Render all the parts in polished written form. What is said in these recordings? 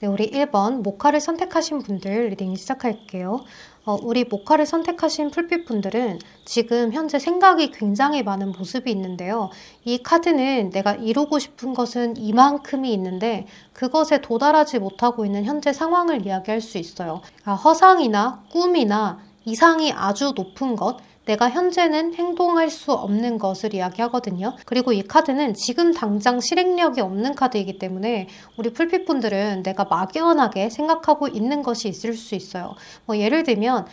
네, 우리 1번 모카를 선택하신 분들 리딩 시작할게요. 우리 모카를 선택하신 풀빛분들은 지금 현재 생각이 굉장히 많은 모습이 있는데요. 이 카드는 내가 이루고 싶은 것은 이만큼이 있는데 그것에 도달하지 못하고 있는 현재 상황을 이야기할 수 있어요. 허상이나 꿈이나 이상이 아주 높은 것, 내가 현재는 행동할 수 없는 것을 이야기하거든요. 그리고 이 카드는 지금 당장 실행력이 없는 카드이기 때문에 우리 풀빛분들은 내가 막연하게 생각하고 있는 것이 있을 수 있어요. 예를 들면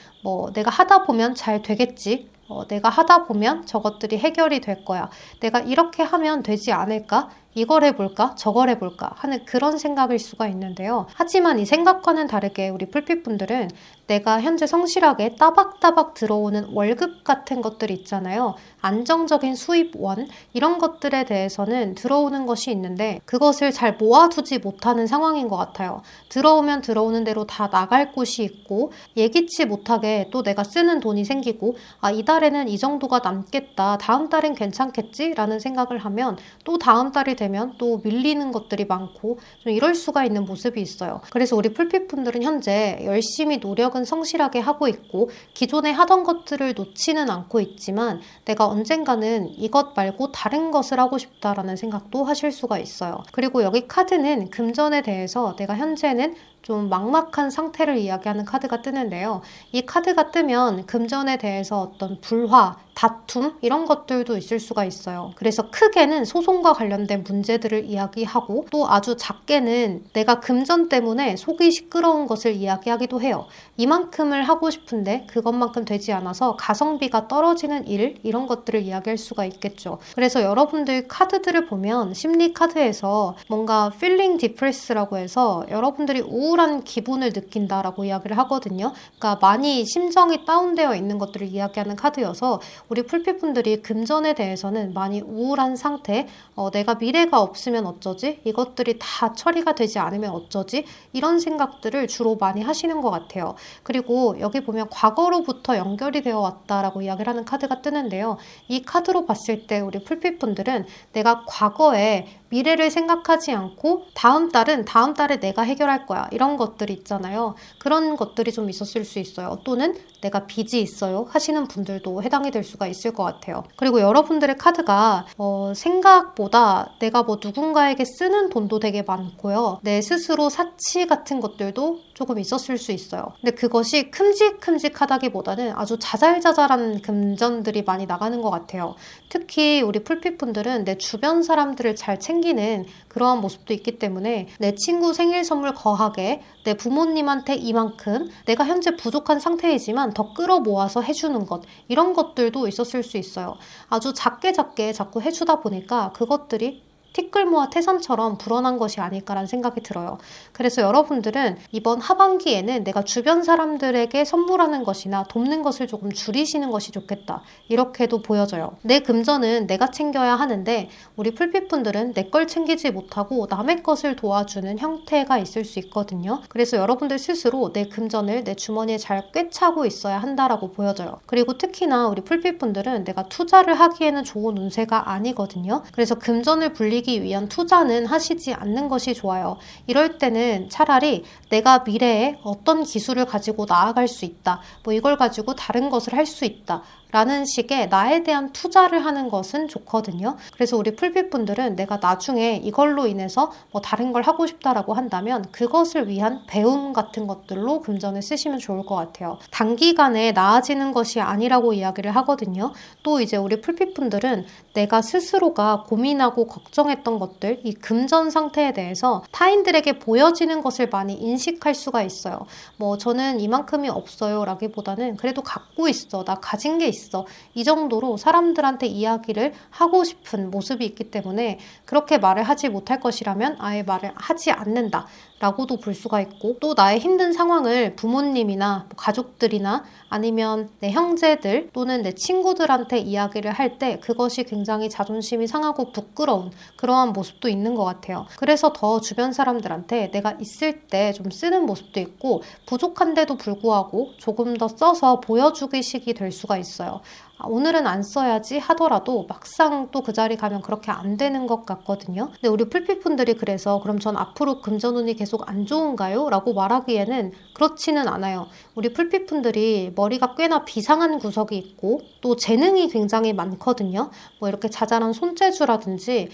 내가 하다 보면 잘 되겠지. 내가 하다 보면 저것들이 해결이 될 거야. 내가 이렇게 하면 되지 않을까? 이걸 해볼까? 저걸 해볼까? 하는 그런 생각일 수가 있는데요. 하지만 이 생각과는 다르게 우리 풀빛분들은 내가 현재 성실하게 따박따박 들어오는 월급 같은 것들 있잖아요. 안정적인 수입원 이런 것들에 대해서는 들어오는 것이 있는데 그것을 잘 모아두지 못하는 상황인 것 같아요. 들어오면 들어오는 대로 다 나갈 곳이 있고 예기치 못하게 또 내가 쓰는 돈이 생기고 이 달에는 이 정도가 남겠다. 다음 달엔 괜찮겠지? 라는 생각을 하면 또 다음 달이 되면 또 밀리는 것들이 많고 좀 이럴 수가 있는 모습이 있어요. 그래서 우리 풀빛분들은 현재 열심히 노력은 성실하게 하고 있고 기존에 하던 것들을 놓지는 않고 있지만 내가 언젠가는 이것 말고 다른 것을 하고 싶다라는 생각도 하실 수가 있어요. 그리고 여기 카드는 금전에 대해서 내가 현재는 좀 막막한 상태를 이야기하는 카드가 뜨는데요. 이 카드가 뜨면 금전에 대해서 어떤 불화, 다툼 이런 것들도 있을 수가 있어요. 그래서 크게는 소송과 관련된 문제들을 이야기하고 또 아주 작게는 내가 금전 때문에 속이 시끄러운 것을 이야기하기도 해요. 이만큼을 하고 싶은데 그것만큼 되지 않아서 가성비가 떨어지는 일 이런 것들을 이야기할 수가 있겠죠. 그래서 여러분들 카드들을 보면 심리 카드에서 뭔가 feeling depress라고 해서 여러분들이 우울한 기분을 느낀다라고 이야기를 하거든요. 그러니까 많이 심정이 다운되어 있는 것들을 이야기하는 카드여서 우리 풀빛분들이 금전에 대해서는 많이 우울한 상태, 내가 미래가 없으면 어쩌지? 이것들이 다 처리가 되지 않으면 어쩌지? 이런 생각들을 주로 많이 하시는 것 같아요. 그리고 여기 보면 과거로부터 연결이 되어 왔다라고 이야기를 하는 카드가 뜨는데요. 이 카드로 봤을 때 우리 풀빛분들은 내가 과거에 미래를 생각하지 않고 다음 달에 내가 해결할 거야. 이런 것들이 있잖아요. 그런 것들이 좀 있었을 수 있어요. 또는 내가 빚이 있어요 하시는 분들도 해당이 될 수가 있을 것 같아요. 그리고 여러분들의 카드가 생각보다 내가 누군가에게 쓰는 돈도 되게 많고요. 내 스스로 사치 같은 것들도 조금 있었을 수 있어요. 근데 그것이 큼직큼직하다기보다는 아주 자잘자잘한 금전들이 많이 나가는 것 같아요. 특히 우리 풀빛분들은 내 주변 사람들을 잘 챙기는 그러한 모습도 있기 때문에 내 친구 생일 선물 거하게 내 부모님한테 이만큼 내가 현재 부족한 상태이지만 더 끌어모아서 해주는 것 이런 것들도 있었을 수 있어요. 아주 작게 자꾸 해주다 보니까 그것들이 티끌모아 태산처럼 불어난 것이 아닐까라는 생각이 들어요. 그래서 여러분들은 이번 하반기에는 내가 주변 사람들에게 선물하는 것이나 돕는 것을 조금 줄이시는 것이 좋겠다. 이렇게도 보여져요. 내 금전은 내가 챙겨야 하는데 우리 풀빛분들은 내 걸 챙기지 못하고 남의 것을 도와주는 형태가 있을 수 있거든요. 그래서 여러분들 스스로 내 금전을 내 주머니에 잘 꿰차고 있어야 한다라고 보여져요. 그리고 특히나 우리 풀빛분들은 내가 투자를 하기에는 좋은 운세가 아니거든요. 그래서 금전을 불리기 위한 투자는 하시지 않는 것이 좋아요. 이럴 때는 차라리 내가 미래에 어떤 기술을 가지고 나아갈 수 있다. 이걸 가지고 다른 것을 할 수 있다. 라는 식의 나에 대한 투자를 하는 것은 좋거든요. 그래서 우리 풀빛분들은 내가 나중에 이걸로 인해서 다른 걸 하고 싶다라고 한다면 그것을 위한 배움 같은 것들로 금전을 쓰시면 좋을 것 같아요. 단기간에 나아지는 것이 아니라고 이야기를 하거든요. 또 이제 우리 풀빛분들은 내가 스스로가 고민하고 걱정했던 것들, 이 금전 상태에 대해서 타인들에게 보여지는 것을 많이 인식할 수가 있어요. 저는 이만큼이 없어요 라기보다는 그래도 갖고 있어. 나 가진 게 있어. 이 정도로 사람들한테 이야기를 하고 싶은 모습이 있기 때문에 그렇게 말을 하지 못할 것이라면 아예 말을 하지 않는다. 라고도 볼 수가 있고 또 나의 힘든 상황을 부모님이나 가족들이나 아니면 내 형제들 또는 내 친구들한테 이야기를 할 때 그것이 굉장히 자존심이 상하고 부끄러운 그러한 모습도 있는 것 같아요. 그래서 더 주변 사람들한테 내가 있을 때 좀 쓰는 모습도 있고 부족한데도 불구하고 조금 더 써서 보여주기식이 될 수가 있어요. 오늘은 안 써야지 하더라도 막상 또 그 자리 가면 그렇게 안 되는 것 같거든요. 근데 우리 풀핏분들이 그래서 그럼 전 앞으로 금전운이 계속 안 좋은가요? 라고 말하기에는 그렇지는 않아요. 우리 풀핏분들이 머리가 꽤나 비상한 구석이 있고 또 재능이 굉장히 많거든요. 뭐 이렇게 자잘한 손재주라든지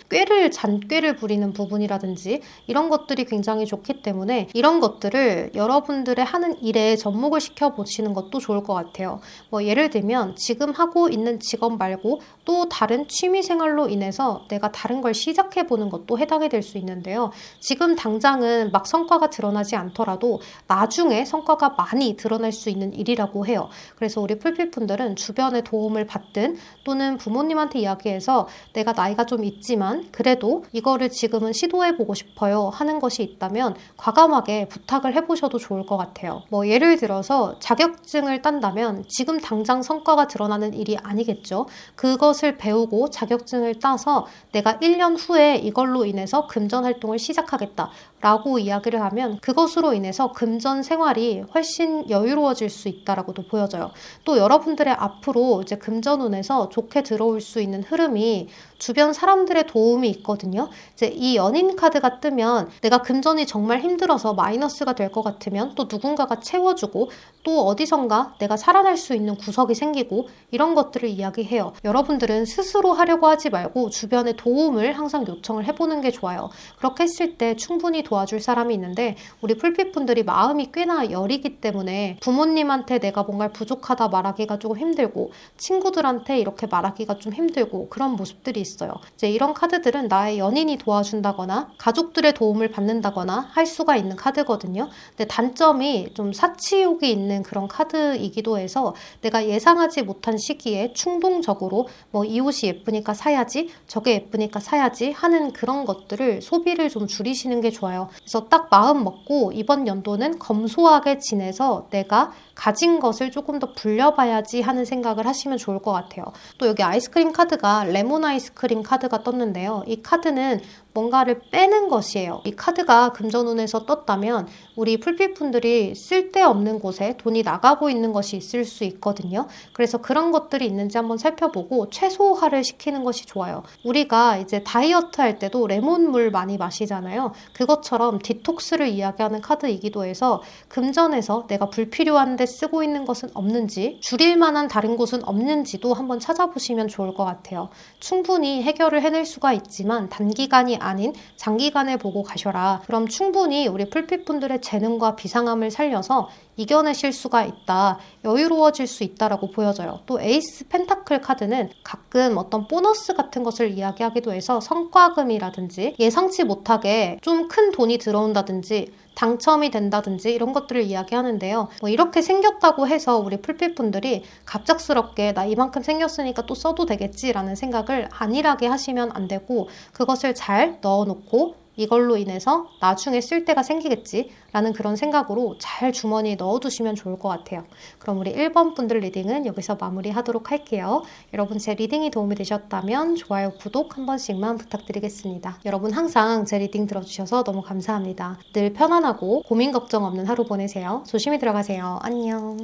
잔꾀를 부리는 부분이라든지 이런 것들이 굉장히 좋기 때문에 이런 것들을 여러분들의 하는 일에 접목을 시켜보시는 것도 좋을 것 같아요. 뭐 예를 들면 지금 하고 있는 직업 말고 또 다른 취미생활로 인해서 내가 다른 걸 시작해보는 것도 해당이 될 수 있는데요. 지금 당장은 막 성과가 드러나지 않더라도 나중에 성과가 많이 드러날 수 있는 일이라고 해요. 그래서 우리 풀핏분들은 주변의 도움을 받든 또는 부모님한테 이야기해서 내가 나이가 좀 있지만 그래도 이거를 지금은 시도해보고 싶어요 하는 것이 있다면 과감하게 부탁을 해보셔도 좋을 것 같아요. 뭐 예를 들어서 자격증을 딴다면 지금 당장 성과가 드러나는 일이 아니겠죠. 그것을 배우고 자격증을 따서 내가 1년 후에 이걸로 인해서 금전 활동을 시작하겠다 라고 이야기를 하면 그것으로 인해서 금전 생활이 훨씬 여유로워질 수 있다라고도 보여져요. 또 여러분들의 앞으로 이제 금전운에서 좋게 들어올 수 있는 흐름이 주변 사람들의 도움이 있거든요. 이제 이 연인 카드가 뜨면 내가 금전이 정말 힘들어서 마이너스가 될 것 같으면 또 누군가가 채워주고 또 어디선가 내가 살아날 수 있는 구석이 생기고 이런 것들을 이야기해요. 여러분들은 스스로 하려고 하지 말고 주변의 도움을 항상 요청을 해보는 게 좋아요. 그렇게 했을 때 충분히 도와줄 사람이 있는데 우리 풀핏분들이 마음이 꽤나 여리기 때문에 부모님한테 내가 뭔가 부족하다 말하기가 조금 힘들고 친구들한테 이렇게 말하기가 좀 힘들고 그런 모습들이 있어요. 이제 이런 카드들은 나의 연인이 도와준다거나 가족들의 도움을 받는다거나 할 수가 있는 카드거든요. 근데 단점이 좀 사치욕이 있는 그런 카드이기도 해서 내가 예상하지 못한 시기에 충동적으로 뭐 이 옷이 예쁘니까 사야지 저게 예쁘니까 사야지 하는 그런 것들을 소비를 좀 줄이시는 게 좋아요. 그래서 딱 마음 먹고 이번 연도는 검소하게 지내서 내가 가진 것을 조금 더 불려봐야지 하는 생각을 하시면 좋을 것 같아요. 또 여기 아이스크림 카드가 레몬 아이스크림 카드가 떴는데요. 이 카드는 뭔가를 빼는 것이에요. 이 카드가 금전운에서 떴다면 우리 풀핏분들이 쓸데없는 곳에 돈이 나가고 있는 것이 있을 수 있거든요. 그래서 그런 것들이 있는지 한번 살펴보고 최소화를 시키는 것이 좋아요. 우리가 이제 다이어트 할 때도 레몬물 많이 마시잖아요. 그것처럼 디톡스를 이야기하는 카드이기도 해서 금전에서 내가 불필요한데 쓰고 있는 것은 없는지 줄일 만한 다른 곳은 없는지도 한번 찾아보시면 좋을 것 같아요. 충분히 해결을 해낼 수가 있지만 단기간이 아닌 장기간을 보고 가셔라. 그럼 충분히 우리 풀핏분들의 재능과 비상함을 살려서 이겨내실 수가 있다. 여유로워질 수 있다라고 보여져요. 또 에이스 펜타클 카드는 가끔 어떤 보너스 같은 것을 이야기하기도 해서 성과금이라든지 예상치 못하게 좀 큰 돈이 들어온다든지 당첨이 된다든지 이런 것들을 이야기하는데요. 뭐 이렇게 생겼다고 해서 우리 풀핏분들이 갑작스럽게 나 이만큼 생겼으니까 또 써도 되겠지라는 생각을 안일하게 하시면 안 되고 그것을 잘 넣어놓고 이걸로 인해서 나중에 쓸 때가 생기겠지라는 그런 생각으로 잘 주머니에 넣어두시면 좋을 것 같아요. 그럼 우리 1번 분들 리딩은 여기서 마무리하도록 할게요. 여러분 제 리딩이 도움이 되셨다면 좋아요, 구독 한 번씩만 부탁드리겠습니다. 여러분 항상 제 리딩 들어주셔서 너무 감사합니다. 늘 편안하고 고민 걱정 없는 하루 보내세요. 조심히 들어가세요. 안녕.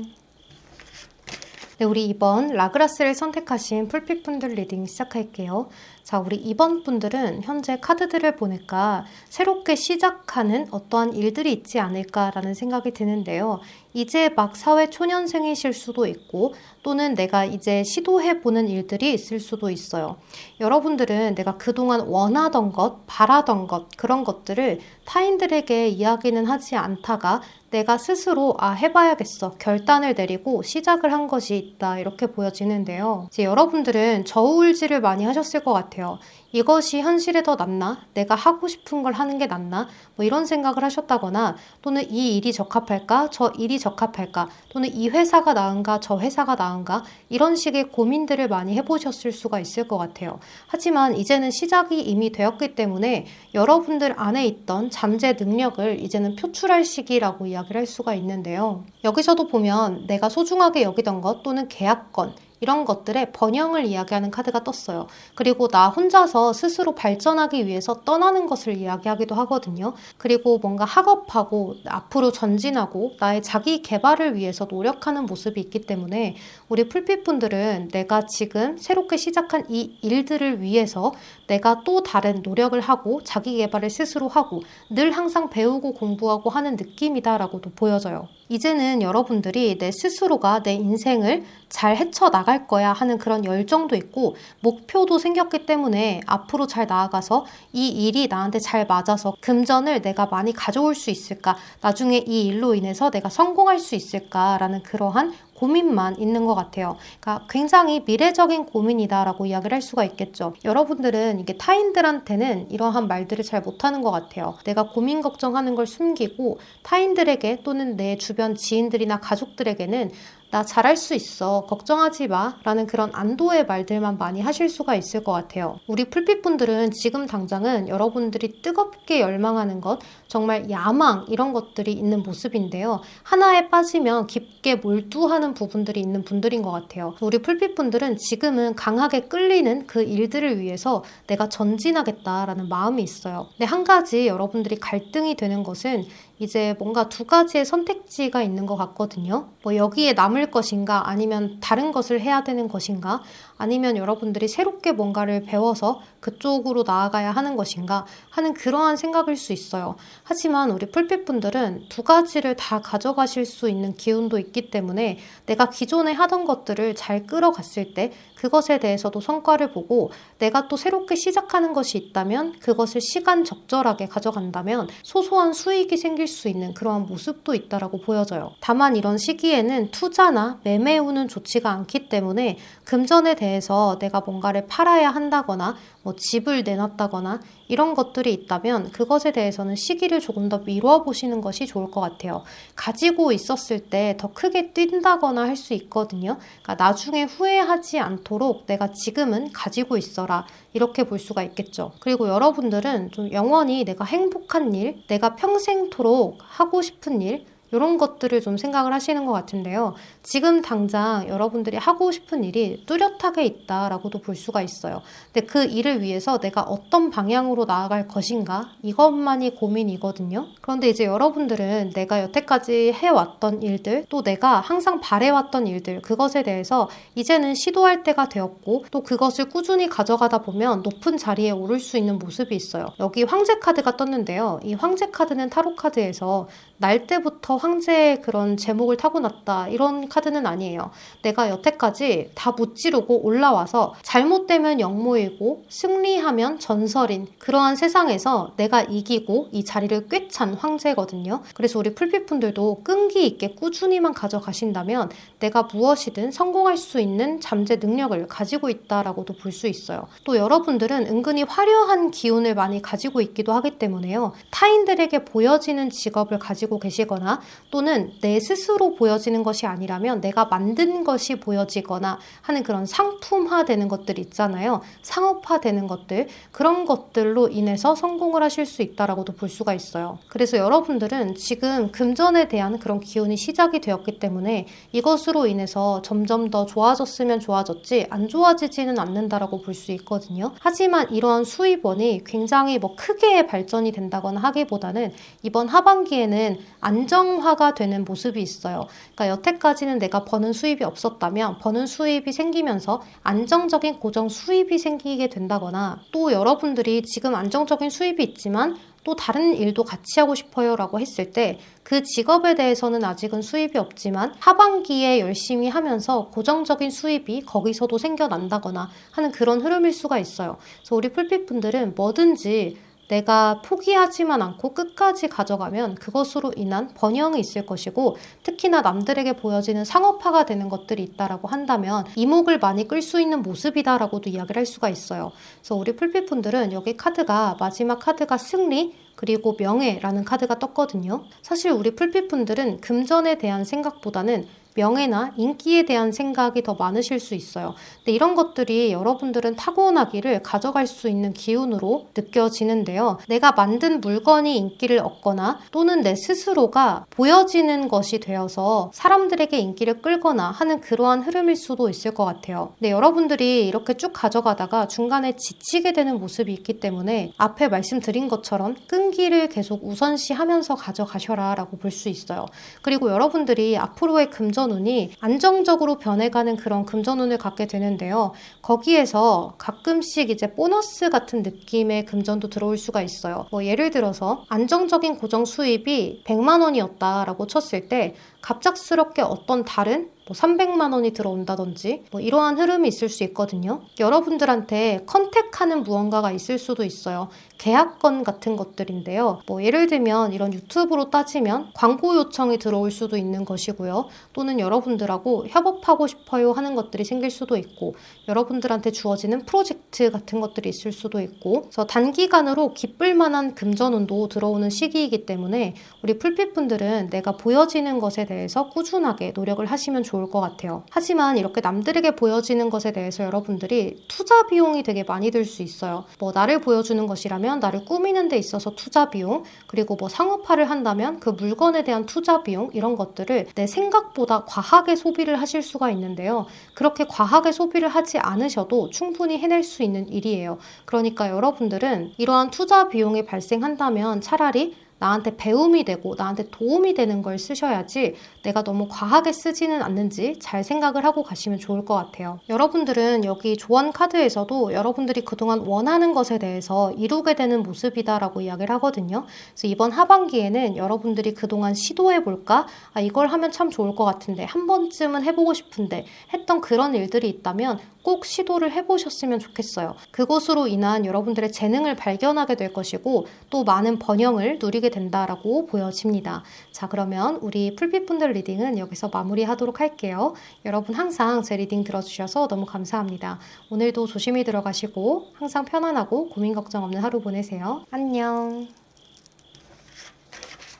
네, 우리 이번 라그라스를 선택하신 풀핏분들 리딩 시작할게요. 자, 우리 2번 분들은 현재 카드들을 보니까 새롭게 시작하는 어떠한 일들이 있지 않을까라는 생각이 드는데요. 이제 막 사회 초년생이실 수도 있고 또는 내가 이제 시도해보는 일들이 있을 수도 있어요. 여러분들은 내가 그동안 원하던 것, 바라던 것, 그런 것들을 타인들에게 이야기는 하지 않다가 내가 스스로 해봐야겠어 결단을 내리고 시작을 한 것이 있다 이렇게 보여지는데요. 이제 여러분들은 저우울질을 많이 하셨을 것 같아요. 이것이 현실에 더 낫나? 내가 하고 싶은 걸 하는 게 낫나? 뭐 이런 생각을 하셨다거나 또는 이 일이 적합할까? 저 일이 적합할까? 또는 이 회사가 나은가? 저 회사가 나은가? 이런 식의 고민들을 많이 해보셨을 수가 있을 것 같아요. 하지만 이제는 시작이 이미 되었기 때문에 여러분들 안에 있던 잠재 능력을 이제는 표출할 시기라고 이야기를 할 수가 있는데요. 여기서도 보면 내가 소중하게 여기던 것 또는 계약건 이런 것들의 번영을 이야기하는 카드가 떴어요. 그리고 나 혼자서 스스로 발전하기 위해서 떠나는 것을 이야기하기도 하거든요. 그리고 뭔가 학업하고 앞으로 전진하고 나의 자기 개발을 위해서 노력하는 모습이 있기 때문에 우리 풀빛분들은 내가 지금 새롭게 시작한 이 일들을 위해서 내가 또 다른 노력을 하고 자기 개발을 스스로 하고 늘 항상 배우고 공부하고 하는 느낌이다라고도 보여져요. 이제는 여러분들이 내 스스로가 내 인생을 잘 헤쳐나갈 거야 하는 그런 열정도 있고 목표도 생겼기 때문에 앞으로 잘 나아가서 이 일이 나한테 잘 맞아서 금전을 내가 많이 가져올 수 있을까? 나중에 이 일로 인해서 내가 성공할 수 있을까라는 그러한 고민만 있는 것 같아요. 그러니까 굉장히 미래적인 고민이다라고 이야기를 할 수가 있겠죠. 여러분들은 이게 타인들한테는 이러한 말들을 잘 못하는 것 같아요. 내가 고민 걱정하는 걸 숨기고 타인들에게 또는 내 주변 지인들이나 가족들에게는 나 잘할 수 있어. 걱정하지 마. 라는 그런 안도의 말들만 많이 하실 수가 있을 것 같아요. 우리 풀빛분들은 지금 당장은 여러분들이 뜨겁게 열망하는 것, 정말 야망 이런 것들이 있는 모습인데요. 하나에 빠지면 깊게 몰두하는 부분들이 있는 분들인 것 같아요. 우리 풀빛분들은 지금은 강하게 끌리는 그 일들을 위해서 내가 전진하겠다라는 마음이 있어요. 근데 한 가지 여러분들이 갈등이 되는 것은 이제 뭔가 두 가지의 선택지가 있는 것 같거든요. 뭐 여기에 남을 것인가 아니면 다른 것을 해야 되는 것인가 아니면 여러분들이 새롭게 뭔가를 배워서 그쪽으로 나아가야 하는 것인가 하는 그러한 생각일 수 있어요. 하지만 우리 풀빛분들은 두 가지를 다 가져가실 수 있는 기운도 있기 때문에 내가 기존에 하던 것들을 잘 끌어갔을 때 그것에 대해서도 성과를 보고 내가 또 새롭게 시작하는 것이 있다면 그것을 시간 적절하게 가져간다면 소소한 수익이 생길 수 있는 그러한 모습도 있다라고 보여져요. 다만 이런 시기에는 투자나 매매우는 좋지가 않기 때문에 금전에 대해서 내가 뭔가를 팔아야 한다거나 뭐 집을 내놨다거나 이런 것들이 있다면 그것에 대해서는 시기를 조금 더 미뤄 보시는 것이 좋을 것 같아요. 가지고 있었을 때 더 크게 뛴다거나 할 수 있거든요. 그러니까 나중에 후회하지 않도록 내가 지금은 가지고 있어라 이렇게 볼 수가 있겠죠. 그리고 여러분들은 좀 영원히 내가 행복한 일, 내가 평생토록 하고 싶은 일 이런 것들을 좀 생각을 하시는 것 같은데요. 지금 당장 여러분들이 하고 싶은 일이 뚜렷하게 있다라고도 볼 수가 있어요. 근데 그 일을 위해서 내가 어떤 방향으로 나아갈 것인가 이것만이 고민이거든요. 그런데 이제 여러분들은 내가 여태까지 해왔던 일들 또 내가 항상 바래왔던 일들 그것에 대해서 이제는 시도할 때가 되었고 또 그것을 꾸준히 가져가다 보면 높은 자리에 오를 수 있는 모습이 있어요. 여기 황제 카드가 떴는데요. 이 황제 카드는 타로 카드에서 날 때부터 황제의 그런 제목을 타고났다 이런 카드는 아니에요. 내가 여태까지 다 무찌르고 올라와서 잘못되면 영모이고 승리하면 전설인 그러한 세상에서 내가 이기고 이 자리를 꿰찬 황제거든요. 그래서 우리 풀빛분들도 끈기 있게 꾸준히만 가져가신다면 내가 무엇이든 성공할 수 있는 잠재 능력을 가지고 있다라고도 볼 수 있어요. 또 여러분들은 은근히 화려한 기운을 많이 가지고 있기도 하기 때문에요. 타인들에게 보여지는 직업을 가지고 계시거나 또는 내 스스로 보여지는 것이 아니라면 내가 만든 것이 보여지거나 하는 그런 상품화되는 것들 있잖아요. 상업화되는 것들 그런 것들로 인해서 성공을 하실 수 있다라고도 볼 수가 있어요. 그래서 여러분들은 지금 금전에 대한 그런 기운이 시작이 되었기 때문에 이것으로 인해서 점점 더 좋아졌으면 좋아졌지 안 좋아지지는 않는다라고 볼 수 있거든요. 하지만 이러한 수입원이 굉장히 뭐 크게 발전이 된다거나 하기보다는 이번 하반기에는 안정화가 되는 모습이 있어요. 그러니까 여태까지는 내가 버는 수입이 없었다면 버는 수입이 생기면서 안정적인 고정 수입이 생기게 된다거나 또 여러분들이 지금 안정적인 수입이 있지만 또 다른 일도 같이 하고 싶어요 라고 했을 때 그 직업에 대해서는 아직은 수입이 없지만 하반기에 열심히 하면서 고정적인 수입이 거기서도 생겨난다거나 하는 그런 흐름일 수가 있어요. 그래서 우리 풀빛분들은 뭐든지 내가 포기하지만 않고 끝까지 가져가면 그것으로 인한 번영이 있을 것이고 특히나 남들에게 보여지는 상업화가 되는 것들이 있다라고 한다면 이목을 많이 끌 수 있는 모습이다라고도 이야기를 할 수가 있어요. 그래서 우리 풀빛분들은 여기 카드가 마지막 카드가 승리 그리고 명예라는 카드가 떴거든요. 사실 우리 풀빛분들은 금전에 대한 생각보다는 명예나 인기에 대한 생각이 더 많으실 수 있어요. 근데 이런 것들이 여러분들은 타고나기를 가져갈 수 있는 기운으로 느껴지는데요. 내가 만든 물건이 인기를 얻거나 또는 내 스스로가 보여지는 것이 되어서 사람들에게 인기를 끌거나 하는 그러한 흐름일 수도 있을 것 같아요. 근데 여러분들이 이렇게 쭉 가져가다가 중간에 지치게 되는 모습이 있기 때문에 앞에 말씀드린 것처럼 끈기를 계속 우선시하면서 가져가셔라 라고 볼 수 있어요. 그리고 여러분들이 앞으로의 금전운이 안정적으로 변해가는 그런 금전운을 갖게 되는데요. 거기에서 가끔씩 이제 보너스 같은 느낌의 금전도 들어올 수가 있어요. 예를 들어서 안정적인 고정 수입이 100만 원이었다라고 쳤을 때 갑작스럽게 어떤 다른 300만 원이 들어온다든지 이러한 흐름이 있을 수 있거든요. 여러분들한테 컨택하는 무언가가 있을 수도 있어요. 계약건 같은 것들인데요. 예를 들면 이런 유튜브로 따지면 광고 요청이 들어올 수도 있는 것이고요. 또는 여러분들하고 협업하고 싶어요 하는 것들이 생길 수도 있고 여러분들한테 주어지는 프로젝트 같은 것들이 있을 수도 있고 그래서 단기간으로 기쁠 만한 금전운도 들어오는 시기이기 때문에 우리 풀빛분들은 내가 보여지는 것에 대해서 꾸준하게 노력을 하시면 좋을 것 같아요. 하지만 이렇게 남들에게 보여지는 것에 대해서 여러분들이 투자 비용이 되게 많이 들 수 있어요. 나를 보여주는 것이라면 나를 꾸미는 데 있어서 투자 비용, 그리고 상업화를 한다면 그 물건에 대한 투자 비용 이런 것들을 내 생각보다 과하게 소비를 하실 수가 있는데요. 그렇게 과하게 소비를 하지 않으셔도 충분히 해낼 수 있는 일이에요. 그러니까 여러분들은 이러한 투자 비용이 발생한다면 차라리 나한테 배움이 되고 나한테 도움이 되는 걸 쓰셔야지 내가 너무 과하게 쓰지는 않는지 잘 생각을 하고 가시면 좋을 것 같아요. 여러분들은 여기 조언 카드에서도 여러분들이 그동안 원하는 것에 대해서 이루게 되는 모습이다라고 이야기를 하거든요. 그래서 이번 하반기에는 여러분들이 그동안 시도해볼까? 이걸 하면 참 좋을 것 같은데 한 번쯤은 해보고 싶은데 했던 그런 일들이 있다면 꼭 시도를 해보셨으면 좋겠어요. 그것으로 인한 여러분들의 재능을 발견하게 될 것이고 또 많은 번영을 누리게 된다라고 보여집니다. 자, 그러면 우리 풀빛분들 리딩은 여기서 마무리하도록 할게요. 여러분 항상 제 리딩 들어주셔서 너무 감사합니다. 오늘도 조심히 들어가시고 항상 편안하고 고민 걱정 없는 하루 보내세요. 안녕.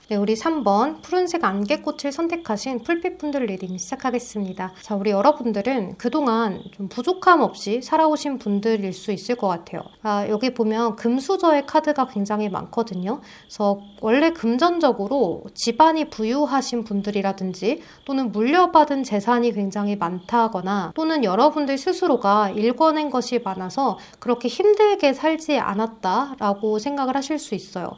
네, 우리 3번 푸른색 안개꽃을 선택하신 풀빛분들 리딩 시작하겠습니다. 자, 우리 여러분들은 그동안 좀 부족함 없이 살아오신 분들일 수 있을 것 같아요. 여기 보면 금수저의 카드가 굉장히 많거든요. 그래서 원래 금전적으로 집안이 부유하신 분들이라든지 또는 물려받은 재산이 굉장히 많다거나 또는 여러분들 스스로가 일궈낸 것이 많아서 그렇게 힘들게 살지 않았다라고 생각을 하실 수 있어요.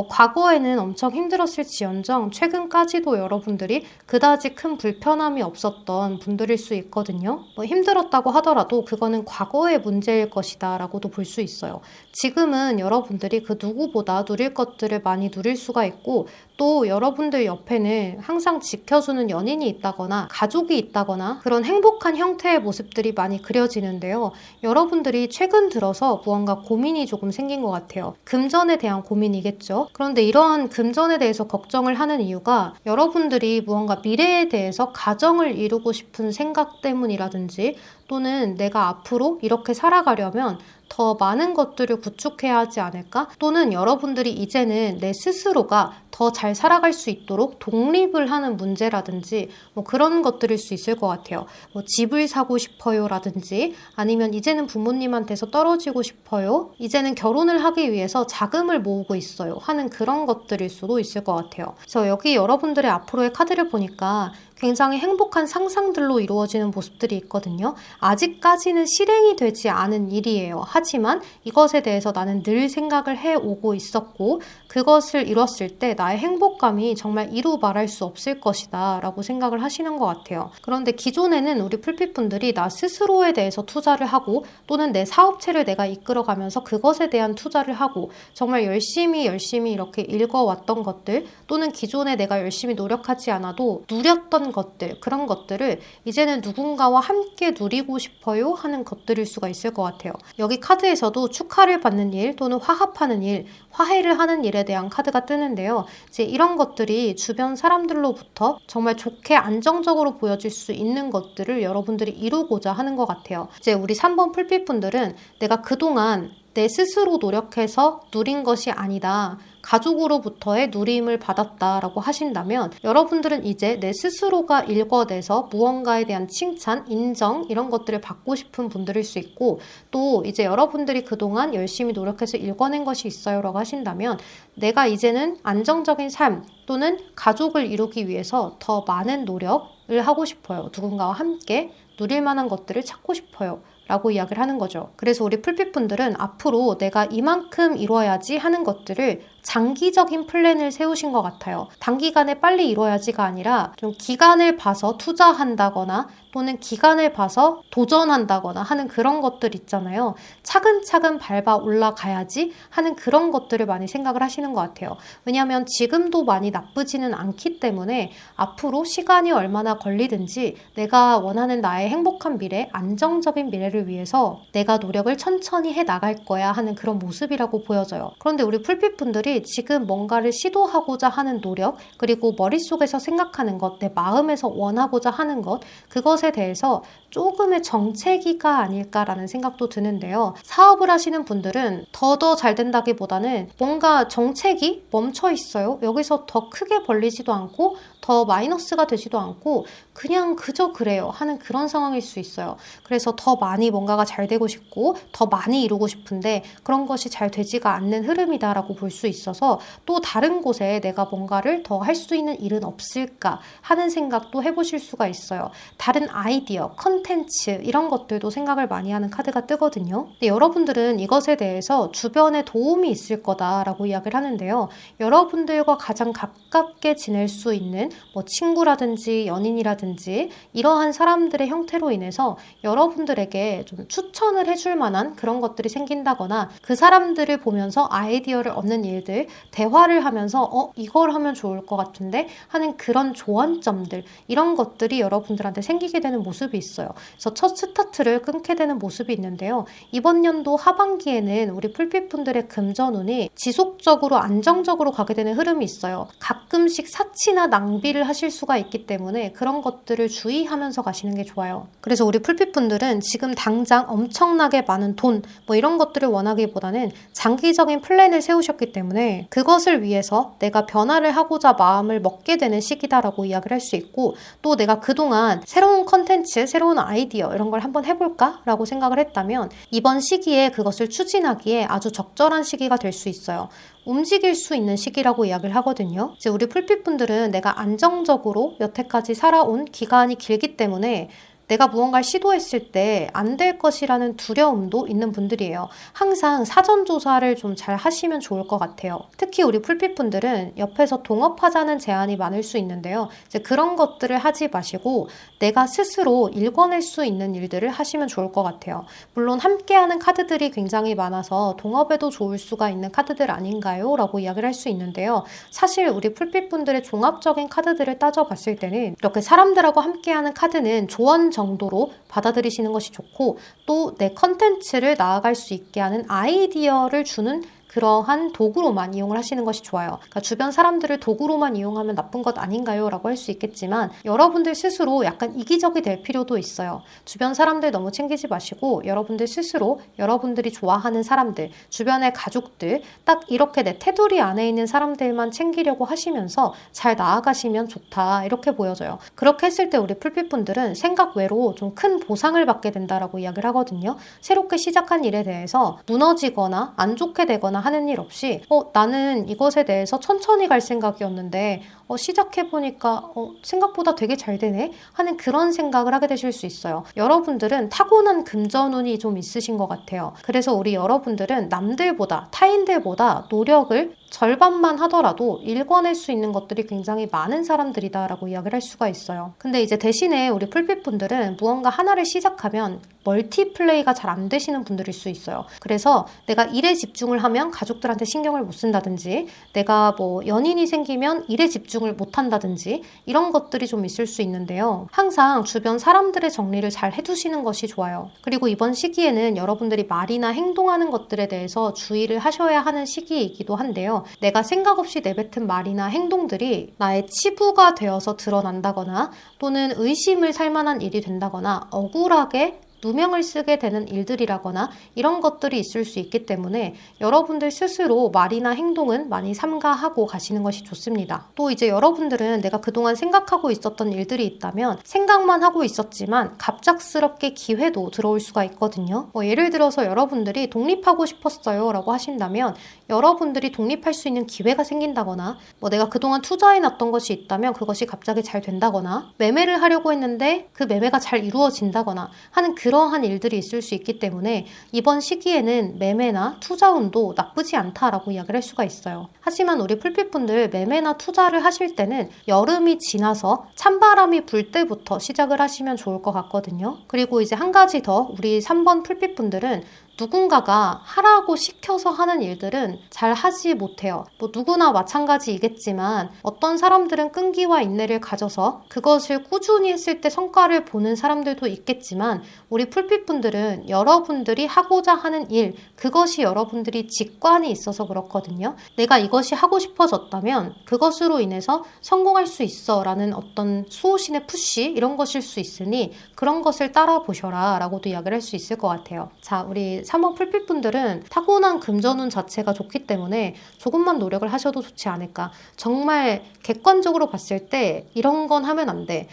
과거에는 엄청 힘들었을지언정 최근까지도 여러분들이 그다지 큰 불편함이 없었던 분들일 수 있거든요. 힘들었다고 하더라도 그거는 과거의 문제일 것이다 라고도 볼 수 있어요. 지금은 여러분들이 그 누구보다 누릴 것들을 많이 누릴 수가 있고 또 여러분들 옆에는 항상 지켜주는 연인이 있다거나 가족이 있다거나 그런 행복한 형태의 모습들이 많이 그려지는데요. 여러분들이 최근 들어서 무언가 고민이 조금 생긴 것 같아요. 금전에 대한 고민이겠죠. 그런데 이러한 금전에 대해서 걱정을 하는 이유가 여러분들이 무언가 미래에 대해서 가정을 이루고 싶은 생각 때문이라든지 또는 내가 앞으로 이렇게 살아가려면 더 많은 것들을 구축해야 하지 않을까? 또는 여러분들이 이제는 내 스스로가 더 잘 살아갈 수 있도록 독립을 하는 문제라든지 그런 것들일 수 있을 것 같아요. 집을 사고 싶어요 라든지 아니면 이제는 부모님한테서 떨어지고 싶어요. 이제는 결혼을 하기 위해서 자금을 모으고 있어요 하는 그런 것들일 수도 있을 것 같아요. 그래서 여기 여러분들의 앞으로의 카드를 보니까 굉장히 행복한 상상들로 이루어지는 모습들이 있거든요. 아직까지는 실행이 되지 않은 일이에요. 하지만 이것에 대해서 나는 늘 생각을 해오고 있었고 그것을 이뤘을 때 나의 행복감이 정말 이루 말할 수 없을 것이다 라고 생각을 하시는 것 같아요. 그런데 기존에는 우리 풀빛분들이 나 스스로에 대해서 투자를 하고 또는 내 사업체를 내가 이끌어가면서 그것에 대한 투자를 하고 정말 열심히 이렇게 읽어왔던 것들 또는 기존에 내가 열심히 노력하지 않아도 누렸던 것들 그런 것들을 이제는 누군가와 함께 누리고 싶어요 하는 것들일 수가 있을 것 같아요. 여기 카드에서도 축하를 받는 일 또는 화합하는 일, 화해를 하는 일에 대한 카드가 뜨는데요. 이제 이런 것들이 주변 사람들로부터 정말 좋게 안정적으로 보여질 수 있는 것들을 여러분들이 이루고자 하는 것 같아요. 이제 우리 3번 풀빛분들은 내가 그동안 내 스스로 노력해서 누린 것이 아니다. 가족으로부터의 누림을 받았다라고 하신다면 여러분들은 이제 내 스스로가 일궈내서 무언가에 대한 칭찬, 인정 이런 것들을 받고 싶은 분들일 수 있고 또 이제 여러분들이 그동안 열심히 노력해서 일궈낸 것이 있어요 라고 하신다면 내가 이제는 안정적인 삶 또는 가족을 이루기 위해서 더 많은 노력을 하고 싶어요. 누군가와 함께 누릴 만한 것들을 찾고 싶어요. 라고 이야기를 하는 거죠. 그래서 우리 풀빛분들은 앞으로 내가 이만큼 이뤄야지 하는 것들을 장기적인 플랜을 세우신 것 같아요. 단기간에 빨리 이뤄야지가 아니라 좀 기간을 봐서 투자한다거나 또는 기간을 봐서 도전한다거나 하는 그런 것들 있잖아요. 차근차근 밟아 올라가야지 하는 그런 것들을 많이 생각을 하시는 것 같아요. 왜냐하면 지금도 많이 나쁘지는 않기 때문에 앞으로 시간이 얼마나 걸리든지 내가 원하는 나의 행복한 미래, 안정적인 미래를 위해서 내가 노력을 천천히 해 나갈 거야 하는 그런 모습이라고 보여져요. 그런데 우리 풀빛분들이 지금 뭔가를 시도하고자 하는 노력, 그리고 머릿속에서 생각하는 것, 내 마음에서 원하고자 하는 것, 그것에 대해서 조금의 정체기가 아닐까라는 생각도 드는데요. 사업을 하시는 분들은 더 잘 된다기보다는 뭔가 정체기 멈춰 있어요. 여기서 더 크게 벌리지도 않고 더 마이너스가 되지도 않고 그냥 그저 그래요 하는 그런 상황일 수 있어요. 그래서 더 많이 뭔가가 잘 되고 싶고 더 많이 이루고 싶은데 그런 것이 잘 되지가 않는 흐름이다라고 볼 수 있어서 또 다른 곳에 내가 뭔가를 더 할 수 있는 일은 없을까 하는 생각도 해보실 수가 있어요. 다른 아이디어, 컨텐츠 이런 것들도 생각을 많이 하는 카드가 뜨거든요. 근데 여러분들은 이것에 대해서 주변에 도움이 있을 거다라고 이야기를 하는데요. 여러분들과 가장 가깝게 지낼 수 있는 뭐 친구라든지 연인이라든지 이러한 사람들의 형태로 인해서 여러분들에게 좀 추천을 해줄 만한 그런 것들이 생긴다거나 그 사람들을 보면서 아이디어를 얻는 일들, 대화를 하면서 이걸 하면 좋을 것 같은데 하는 그런 조언점들 이런 것들이 여러분들한테 생기게 되는 모습이 있어요. 그래서 첫 스타트를 끊게 되는 모습이 있는데요. 이번 연도 하반기에는 우리 풀빛분들의 금전운이 지속적으로 안정적으로 가게 되는 흐름이 있어요. 가끔씩 사치나 낭비를 하실 수가 있기 때문에 그런 것들을 주의하면서 가시는 게 좋아요. 그래서 우리 풀빛분들은 지금 당장 엄청나게 많은 돈 뭐 이런 것들을 원하기보다는 장기적인 플랜을 세우셨기 때문에 그것을 위해서 내가 변화를 하고자 마음을 먹게 되는 시기다라고 이야기를 할 수 있고 또 내가 그동안 새로운 컨텐츠, 새로운 아이디어 이런 걸 한번 해볼까? 라고 생각을 했다면 이번 시기에 그것을 추진하기에 아주 적절한 시기가 될 수 있어요. 움직일 수 있는 시기라고 이야기를 하거든요. 이제 우리 풀빛분들은 내가 안정적으로 여태까지 살아온 기간이 길기 때문에 내가 무언가를 시도했을 때 안 될 것이라는 두려움도 있는 분들이에요. 항상 사전 조사를 좀 잘 하시면 좋을 것 같아요. 특히 우리 풀빛분들은 옆에서 동업하자는 제안이 많을 수 있는데요. 이제 그런 것들을 하지 마시고 내가 스스로 일궈낼 수 있는 일들을 하시면 좋을 것 같아요. 물론 함께하는 카드들이 굉장히 많아서 동업에도 좋을 수가 있는 카드들 아닌가요? 라고 이야기를 할 수 있는데요. 사실 우리 풀빛분들의 종합적인 카드들을 따져봤을 때는 이렇게 사람들하고 함께하는 카드는 조언 정도로 받아들이시는 것이 좋고 또 내 컨텐츠를 나아갈 수 있게 하는 아이디어를 주는 그러한 도구로만 이용을 하시는 것이 좋아요. 그러니까 주변 사람들을 도구로만 이용하면 나쁜 것 아닌가요? 라고 할 수 있겠지만 여러분들 스스로 약간 이기적이 될 필요도 있어요. 주변 사람들 너무 챙기지 마시고 여러분들 스스로 여러분들이 좋아하는 사람들, 주변의 가족들 딱 이렇게 내 테두리 안에 있는 사람들만 챙기려고 하시면서 잘 나아가시면 좋다 이렇게 보여져요. 그렇게 했을 때 우리 풀빛분들은 생각 외로 좀 큰 보상을 받게 된다라고 이야기를 하거든요. 새롭게 시작한 일에 대해서 무너지거나 안 좋게 되거나 하는 일 없이 나는 이것에 대해서 천천히 갈 생각이었는데 시작해보니까 생각보다 되게 잘 되네 하는 그런 생각을 하게 되실 수 있어요. 여러분들은 타고난 금전운이 좀 있으신 것 같아요. 그래서 우리 여러분들은 남들보다 타인들보다 노력을 절반만 하더라도 일궈낼 수 있는 것들이 굉장히 많은 사람들이다라고 이야기를 할 수가 있어요. 근데 이제 대신에 우리 풀빛분들은 무언가 하나를 시작하면 멀티플레이가 잘 안 되시는 분들일 수 있어요. 그래서 내가 일에 집중을 하면 가족들한테 신경을 못 쓴다든지 내가 뭐 연인이 생기면 일에 집중을 못 한다든지 이런 것들이 좀 있을 수 있는데요. 항상 주변 사람들의 정리를 잘 해두시는 것이 좋아요. 그리고 이번 시기에는 여러분들이 말이나 행동하는 것들에 대해서 주의를 하셔야 하는 시기이기도 한데요. 내가 생각 없이 내뱉은 말이나 행동들이 나의 치부가 되어서 드러난다거나 또는 의심을 살 만한 일이 된다거나 억울하게 누명을 쓰게 되는 일들이라거나 이런 것들이 있을 수 있기 때문에 여러분들 스스로 말이나 행동은 많이 삼가하고 가시는 것이 좋습니다. 또 이제 여러분들은 내가 그동안 생각하고 있었던 일들이 있다면 생각만 하고 있었지만 갑작스럽게 기회도 들어올 수가 있거든요. 예를 들어서 여러분들이 독립하고 싶었어요 라고 하신다면 여러분들이 독립할 수 있는 기회가 생긴다거나 내가 그동안 투자해놨던 것이 있다면 그것이 갑자기 잘 된다거나 매매를 하려고 했는데 그 매매가 잘 이루어진다거나 하는 그러한 일들이 있을 수 있기 때문에 이번 시기에는 매매나 투자 운도 나쁘지 않다라고 이야기를 할 수가 있어요. 하지만 우리 풀빛분들 매매나 투자를 하실 때는 여름이 지나서 찬바람이 불 때부터 시작을 하시면 좋을 것 같거든요. 그리고 이제 한 가지 더 우리 3번 풀빛분들은 누군가가 하라고 시켜서 하는 일들은 잘 하지 못해요. 누구나 마찬가지이겠지만 어떤 사람들은 끈기와 인내를 가져서 그것을 꾸준히 했을 때 성과를 보는 사람들도 있겠지만 우리 풀빛분들은 여러분들이 하고자 하는 일, 그것이 여러분들이 직관이 있어서 그렇거든요. 내가 이것이 하고 싶어졌다면 그것으로 인해서 성공할 수 있어 라는 어떤 수호신의 푸시 이런 것일 수 있으니 그런 것을 따라 보셔라 라고도 이야기를 할 수 있을 것 같아요. 자, 우리 3번 풀빛분들은 타고난 금전운 자체가 좋기 때문에 조금만 노력을 하셔도 좋지 않을까. 정말 객관적으로 봤을 때 이런 건 하면 안 돼.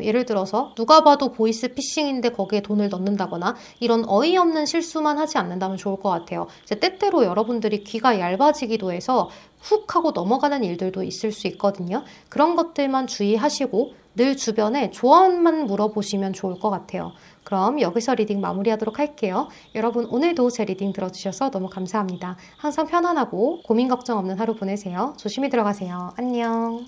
예를 들어서 누가 봐도 보이스 피싱인데 거기에 돈을 넣는다거나 이런 어이없는 실수만 하지 않는다면 좋을 것 같아요. 이제 때때로 여러분들이 귀가 얇아지기도 해서 훅 하고 넘어가는 일들도 있을 수 있거든요. 그런 것들만 주의하시고 늘 주변에 조언만 물어보시면 좋을 것 같아요. 그럼 여기서 리딩 마무리하도록 할게요. 여러분 오늘도 제 리딩 들어주셔서 너무 감사합니다. 항상 편안하고 고민 걱정 없는 하루 보내세요. 조심히 들어가세요. 안녕.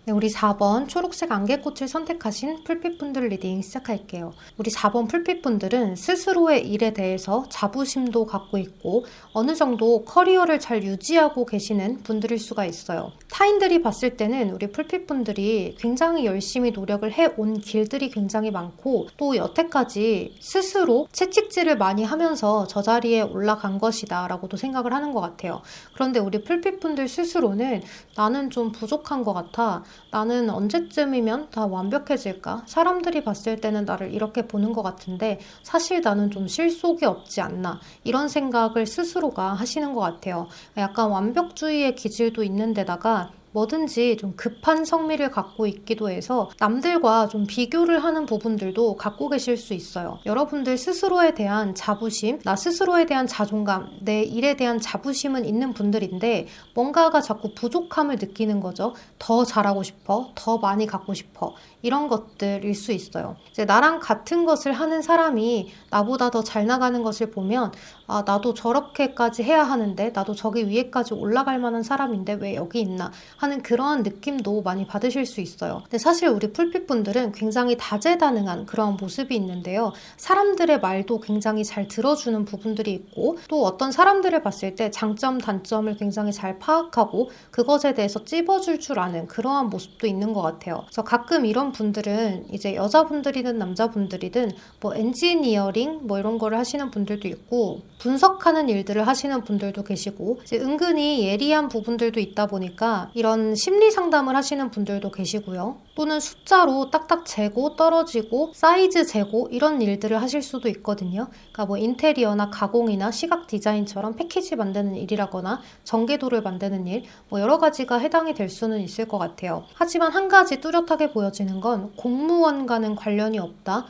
네, 우리 4번 초록색 안개꽃을 선택하신 풀빛분들 리딩 시작할게요. 우리 4번 풀빛분들은 스스로의 일에 대해서 자부심도 갖고 있고 어느 정도 커리어를 잘 유지하고 계시는 분들일 수가 있어요. 타인들이 봤을 때는 우리 풀빛분들이 굉장히 열심히 노력을 해온 길들이 굉장히 많고 또 여태까지 스스로 채찍질을 많이 하면서 저 자리에 올라간 것이다 라고도 생각을 하는 것 같아요. 그런데 우리 풀빛분들 스스로는 나는 좀 부족한 것 같아. 나는 언제쯤이면 다 완벽해질까? 사람들이 봤을 때는 나를 이렇게 보는 것 같은데 사실 나는 좀 실속이 없지 않나? 이런 생각을 스스로가 하시는 것 같아요. 약간 완벽주의의 기질도 있는 데다가 뭐든지 좀 급한 성미를 갖고 있기도 해서 남들과 좀 비교를 하는 부분들도 갖고 계실 수 있어요. 여러분들 스스로에 대한 자부심, 나 스스로에 대한 자존감, 내 일에 대한 자부심은 있는 분들인데 뭔가가 자꾸 부족함을 느끼는 거죠. 더 잘하고 싶어, 더 많이 갖고 싶어. 이런 것들일 수 있어요. 이제 나랑 같은 것을 하는 사람이 나보다 더 잘 나가는 것을 보면 나도 저렇게까지 해야 하는데 나도 저기 위에까지 올라갈 만한 사람인데 왜 여기 있나 하는 그러한 느낌도 많이 받으실 수 있어요. 근데 사실 우리 풀빛분들은 굉장히 다재다능한 그런 모습이 있는데요. 사람들의 말도 굉장히 잘 들어주는 부분들이 있고 또 어떤 사람들을 봤을 때 장점, 단점을 굉장히 잘 파악하고 그것에 대해서 찝어줄 줄 아는 그러한 모습도 있는 것 같아요. 그래서 가끔 이런 분들은 이제 여자분들이든 남자분들이든 엔지니어링 이런 거를 하시는 분들도 있고 분석하는 일들을 하시는 분들도 계시고 이제 은근히 예리한 부분들도 있다 보니까 이런 심리 상담을 하시는 분들도 계시고요. 또는 숫자로 딱딱 재고 떨어지고 사이즈 재고 이런 일들을 하실 수도 있거든요. 그러니까 인테리어나 가공이나 시각 디자인처럼 패키지 만드는 일이라거나 전개도를 만드는 일 여러 가지가 해당이 될 수는 있을 것 같아요. 하지만 한 가지 뚜렷하게 보여지는 건 공무원과는 관련이 없다.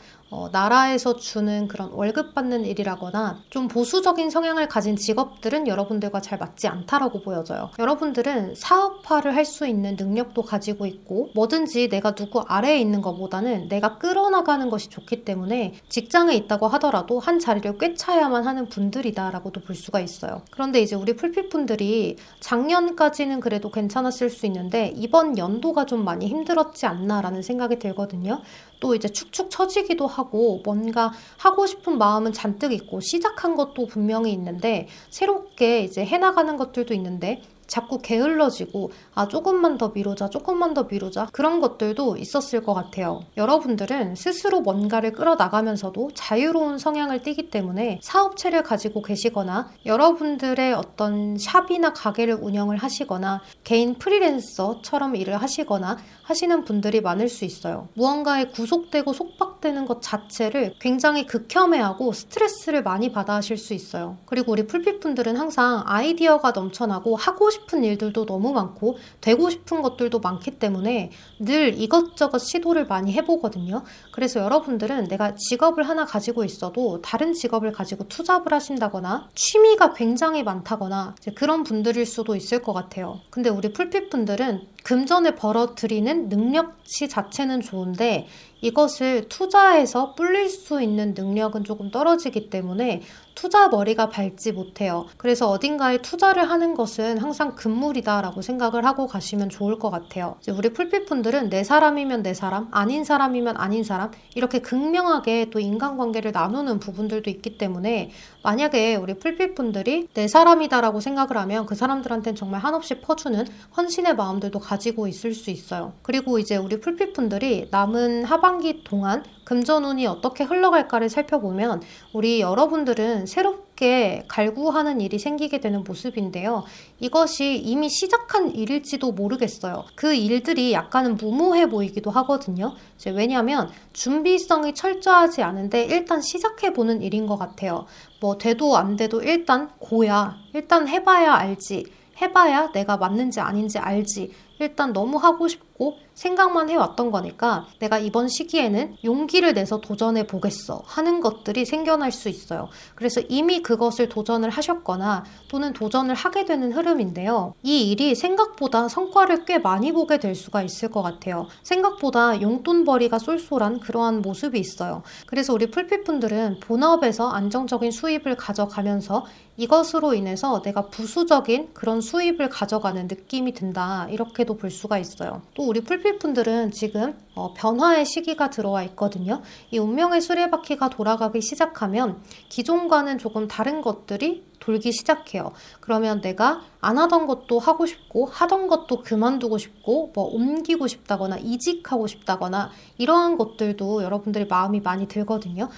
나라에서 주는 그런 월급 받는 일이라거나 좀 보수적인 성향을 가진 직업들은 여러분들과 잘 맞지 않다라고 보여져요. 여러분들은 사업화를 할 수 있는 능력도 가지고 있고 뭐든지 내가 누구 아래에 있는 것보다는 내가 끌어나가는 것이 좋기 때문에 직장에 있다고 하더라도 한 자리를 꿰차야만 하는 분들이다라고도 볼 수가 있어요. 그런데 이제 우리 풀빛분들이 작년까지는 그래도 괜찮았을 수 있는데 이번 연도가 좀 많이 힘들었지 않나라는 생각이 들거든요. 또 이제 축축 처지기도 하고 뭔가 하고 싶은 마음은 잔뜩 있고 시작한 것도 분명히 있는데 새롭게 이제 해나가는 것들도 있는데 자꾸 게을러지고 조금만 더 미루자 조금만 더 미루자 그런 것들도 있었을 것 같아요. 여러분들은 스스로 뭔가를 끌어나가면서도 자유로운 성향을 띠기 때문에 사업체를 가지고 계시거나 여러분들의 어떤 샵이나 가게를 운영을 하시거나 개인 프리랜서처럼 일을 하시거나 하시는 분들이 많을 수 있어요. 무언가에 구속되고 속박되는 것 자체를 굉장히 극혐해하고 스트레스를 많이 받아 하실 수 있어요. 그리고 우리 풀빛분들은 항상 아이디어가 넘쳐나고 하고 싶은 일들도 너무 많고 되고 싶은 것들도 많기 때문에 늘 이것저것 시도를 많이 해보거든요. 그래서 여러분들은 내가 직업을 하나 가지고 있어도 다른 직업을 가지고 투잡을 하신다거나 취미가 굉장히 많다거나 이제 그런 분들일 수도 있을 것 같아요. 근데 우리 풀빛분들은 금전을 벌어들이는 능력치 자체는 좋은데 이것을 투자해서 불릴 수 있는 능력은 조금 떨어지기 때문에 투자 머리가 밝지 못해요. 그래서 어딘가에 투자를 하는 것은 항상 금물이다라고 생각을 하고 가시면 좋을 것 같아요. 이제 우리 풀빛분들은 내 사람이면 내 사람, 아닌 사람이면 아닌 사람 이렇게 극명하게 또 인간관계를 나누는 부분들도 있기 때문에 만약에 우리 풀빛분들이 내 사람이다라고 생각을 하면 그 사람들한테는 정말 한없이 퍼주는 헌신의 마음들도 가지고 있을 수 있어요. 그리고 이제 우리 풀빛분들이 남은 하반기 동안 금전운이 어떻게 흘러갈까를 살펴보면 우리 여러분들은 새롭게 갈구하는 일이 생기게 되는 모습인데요. 이것이 이미 시작한 일일지도 모르겠어요. 그 일들이 약간은 무모해 보이기도 하거든요. 왜냐하면 준비성이 철저하지 않은데 일단 시작해보는 일인 것 같아요. 뭐 돼도 안 돼도 일단 고야. 일단 해봐야 알지. 해봐야 내가 맞는지 아닌지 알지. 일단 너무 하고 싶고 생각만 해왔던 거니까 내가 이번 시기에는 용기를 내서 도전해 보겠어 하는 것들이 생겨날 수 있어요. 그래서 이미 그것을 도전을 하셨거나 또는 도전을 하게 되는 흐름인데요. 이 일이 생각보다 성과를 꽤 많이 보게 될 수가 있을 것 같아요. 생각보다 용돈벌이가 쏠쏠한 그러한 모습이 있어요. 그래서 우리 풀빛분들은 본업에서 안정적인 수입을 가져가면서 이것으로 인해서 내가 부수적인 그런 수입을 가져가는 느낌이 든다. 이렇게도 볼 수가 있어요. 또 우리 풀빛분들은 지금 변화의 시기가 들어와 있거든요. 이 운명의 수레바퀴가 돌아가기 시작하면 기존과는 조금 다른 것들이 돌기 시작해요. 그러면 내가 안 하던 것도 하고 싶고 하던 것도 그만두고 싶고 뭐 옮기고 싶다거나 이직하고 싶다거나 이러한 것들도 여러분들이 마음이 많이 들거든요.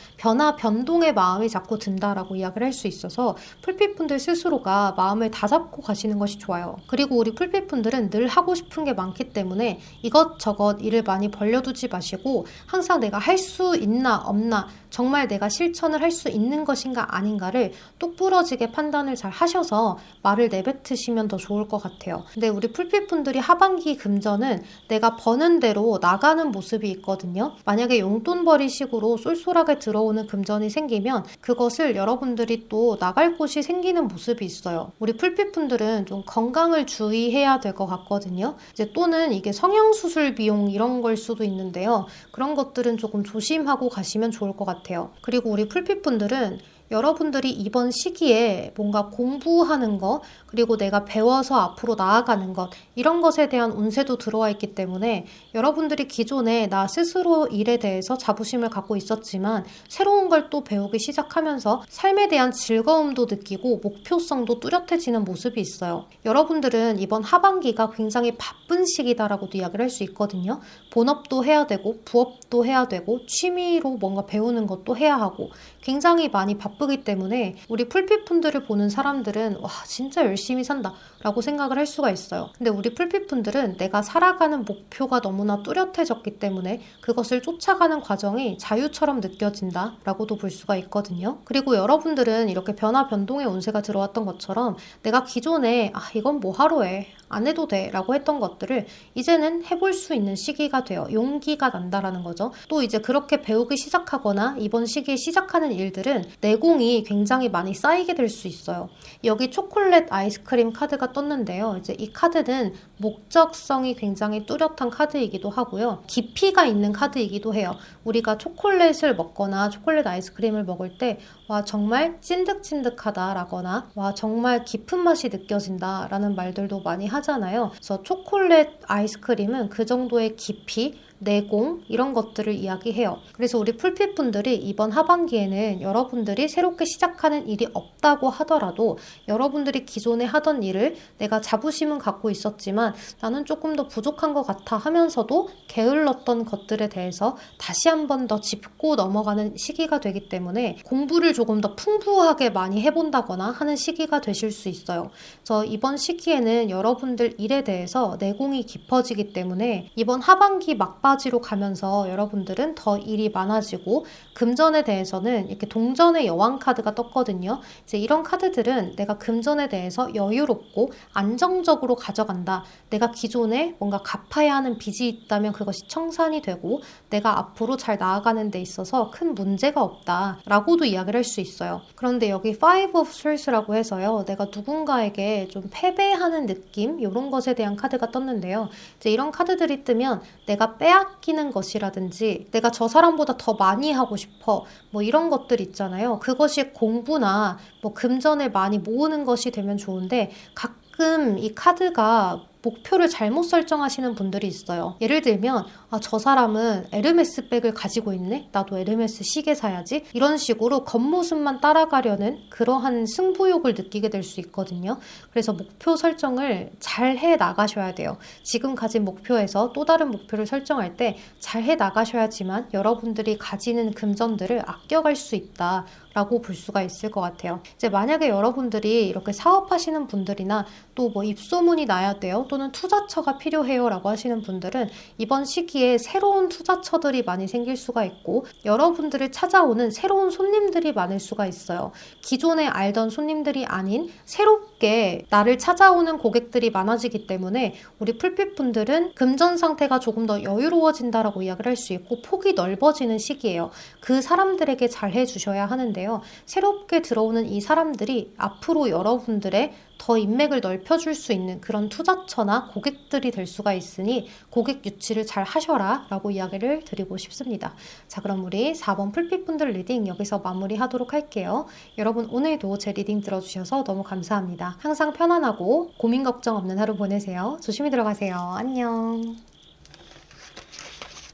변동의 마음이 자꾸 든다라고 이야기를 할 수 있어서 풀빛분들 스스로가 마음을 다잡고 가시는 것이 좋아요. 그리고 우리 풀빛분들은 늘 하고 싶은 게 많기 때문에 이것저것 일을 많이 벌려두지 마시고 항상 내가 할 수 있나 없나 정말 내가 실천을 할 수 있는 것인가 아닌가를 똑부러지게 판단을 잘 하셔서 말을 내뱉으시면 더 좋을 것 같아요. 근데 우리 풀빛분들이 하반기 금전은 내가 버는 대로 나가는 모습이 있거든요. 만약에 용돈벌이식으로 쏠쏠하게 들어오는 금전이 생기면 그것을 여러분들이 또 나갈 곳이 생기는 모습이 있어요. 우리 풀빛분들은 좀 건강을 주의해야 될 것 같거든요. 이제 또는 이게 성형수술 비용 이런 걸 수도 있는데요. 그런 것들은 조금 조심하고 가시면 좋을 것 같아요. 그리고 우리 풀빛분들은 여러분들이 이번 시기에 뭔가 공부하는 것 그리고 내가 배워서 앞으로 나아가는 것 이런 것에 대한 운세도 들어와 있기 때문에 여러분들이 기존에 나 스스로 일에 대해서 자부심을 갖고 있었지만 새로운 걸 또 배우기 시작하면서 삶에 대한 즐거움도 느끼고 목표성도 뚜렷해지는 모습이 있어요. 여러분들은 이번 하반기가 굉장히 바쁜 시기다라고도 이야기를 할 수 있거든요. 본업도 해야 되고 부업도 해야 되고 취미로 뭔가 배우는 것도 해야 하고 굉장히 많이 바쁘기 때문에 우리 풀빛분들을 보는 사람들은 와 진짜 열심히 산다 라고 생각을 할 수가 있어요. 근데 우리 풀빛분들은 내가 살아가는 목표가 너무나 뚜렷해졌기 때문에 그것을 쫓아가는 과정이 자유처럼 느껴진다 라고도 볼 수가 있거든요. 그리고 여러분들은 이렇게 변동의 운세가 들어왔던 것처럼 내가 기존에 이건 뭐 하러 해 안 해도 돼 라고 했던 것들을 이제는 해볼 수 있는 시기가 돼요. 용기가 난다라는 거죠. 또 이제 그렇게 배우기 시작하거나 이번 시기에 시작하는 일들은 내공이 굉장히 많이 쌓이게 될 수 있어요. 여기 초콜릿 아이스크림 카드가 떴는데요. 이제 이 카드는 목적성이 굉장히 뚜렷한 카드이기도 하고요. 깊이가 있는 카드이기도 해요. 우리가 초콜릿을 먹거나 초콜릿 아이스크림을 먹을 때 와 정말 찐득찐득하다라거나 와 정말 깊은 맛이 느껴진다라는 말들도 많이 하잖아요. 그래서 초콜릿 아이스크림은 그 정도의 깊이 내공 이런 것들을 이야기해요. 그래서 우리 풀핏분들이 이번 하반기에는 여러분들이 새롭게 시작하는 일이 없다고 하더라도 여러분들이 기존에 하던 일을 내가 자부심은 갖고 있었지만 나는 조금 더 부족한 것 같아 하면서도 게을렀던 것들에 대해서 다시 한 번 더 짚고 넘어가는 시기가 되기 때문에 공부를 조금 더 풍부하게 많이 해본다거나 하는 시기가 되실 수 있어요. 그래서 이번 시기에는 여러분들 일에 대해서 내공이 깊어지기 때문에 이번 하반기 막바지로 가면서 여러분들은 더 일이 많아지고 금전에 대해서는 이렇게 동전의 여왕 카드가 떴거든요. 이제 이런 카드들은 내가 금전에 대해서 여유롭고 안정적으로 가져간다. 내가 기존에 뭔가 갚아야 하는 빚이 있다면 그것이 청산이 되고 내가 앞으로 잘 나아가는 데 있어서 큰 문제가 없다 라고도 이야기를 할 수 있어요. 그런데 여기 Five of Swords라고 해서요, 내가 누군가에게 좀 패배하는 느낌 이런 것에 대한 카드가 떴는데요. 이제 이런 카드들이 뜨면 내가 빼앗기는 것이라든지 내가 저 사람보다 더 많이 하고 싶어 뭐 이런 것들 있잖아요. 그것이 공부나 뭐 금전을 많이 모으는 것이 되면 좋은데 가끔 이 카드가 목표를 잘못 설정하시는 분들이 있어요. 예를 들면 저 사람은 에르메스 백을 가지고 있네? 나도 에르메스 시계 사야지? 이런 식으로 겉모습만 따라가려는 그러한 승부욕을 느끼게 될 수 있거든요. 그래서 목표 설정을 잘 해 나가셔야 돼요. 지금 가진 목표에서 또 다른 목표를 설정할 때 잘 해 나가셔야지만 여러분들이 가지는 금전들을 아껴갈 수 있다 라고 볼 수가 있을 것 같아요. 이제 만약에 여러분들이 이렇게 사업하시는 분들이나 또 뭐 입소문이 나야 돼요, 또는 투자처가 필요해요 라고 하시는 분들은 이번 시기에 새로운 투자처들이 많이 생길 수가 있고 여러분들을 찾아오는 새로운 손님들이 많을 수가 있어요. 기존에 알던 손님들이 아닌 새롭게 나를 찾아오는 고객들이 많아지기 때문에 우리 풀빛분들은 금전 상태가 조금 더 여유로워진다라고 이야기를 할 수 있고 폭이 넓어지는 시기예요. 그 사람들에게 잘 해주셔야 하는데요. 새롭게 들어오는 이 사람들이 앞으로 여러분들의 더 인맥을 넓혀줄 수 있는 그런 투자처나 고객들이 될 수가 있으니 고객 유치를 잘 하셔라 라고 이야기를 드리고 싶습니다. 자, 그럼 우리 4번 풀빛분들 리딩 여기서 마무리하도록 할게요. 여러분 오늘도 제 리딩 들어주셔서 너무 감사합니다. 항상 편안하고 고민 걱정 없는 하루 보내세요. 조심히 들어가세요. 안녕.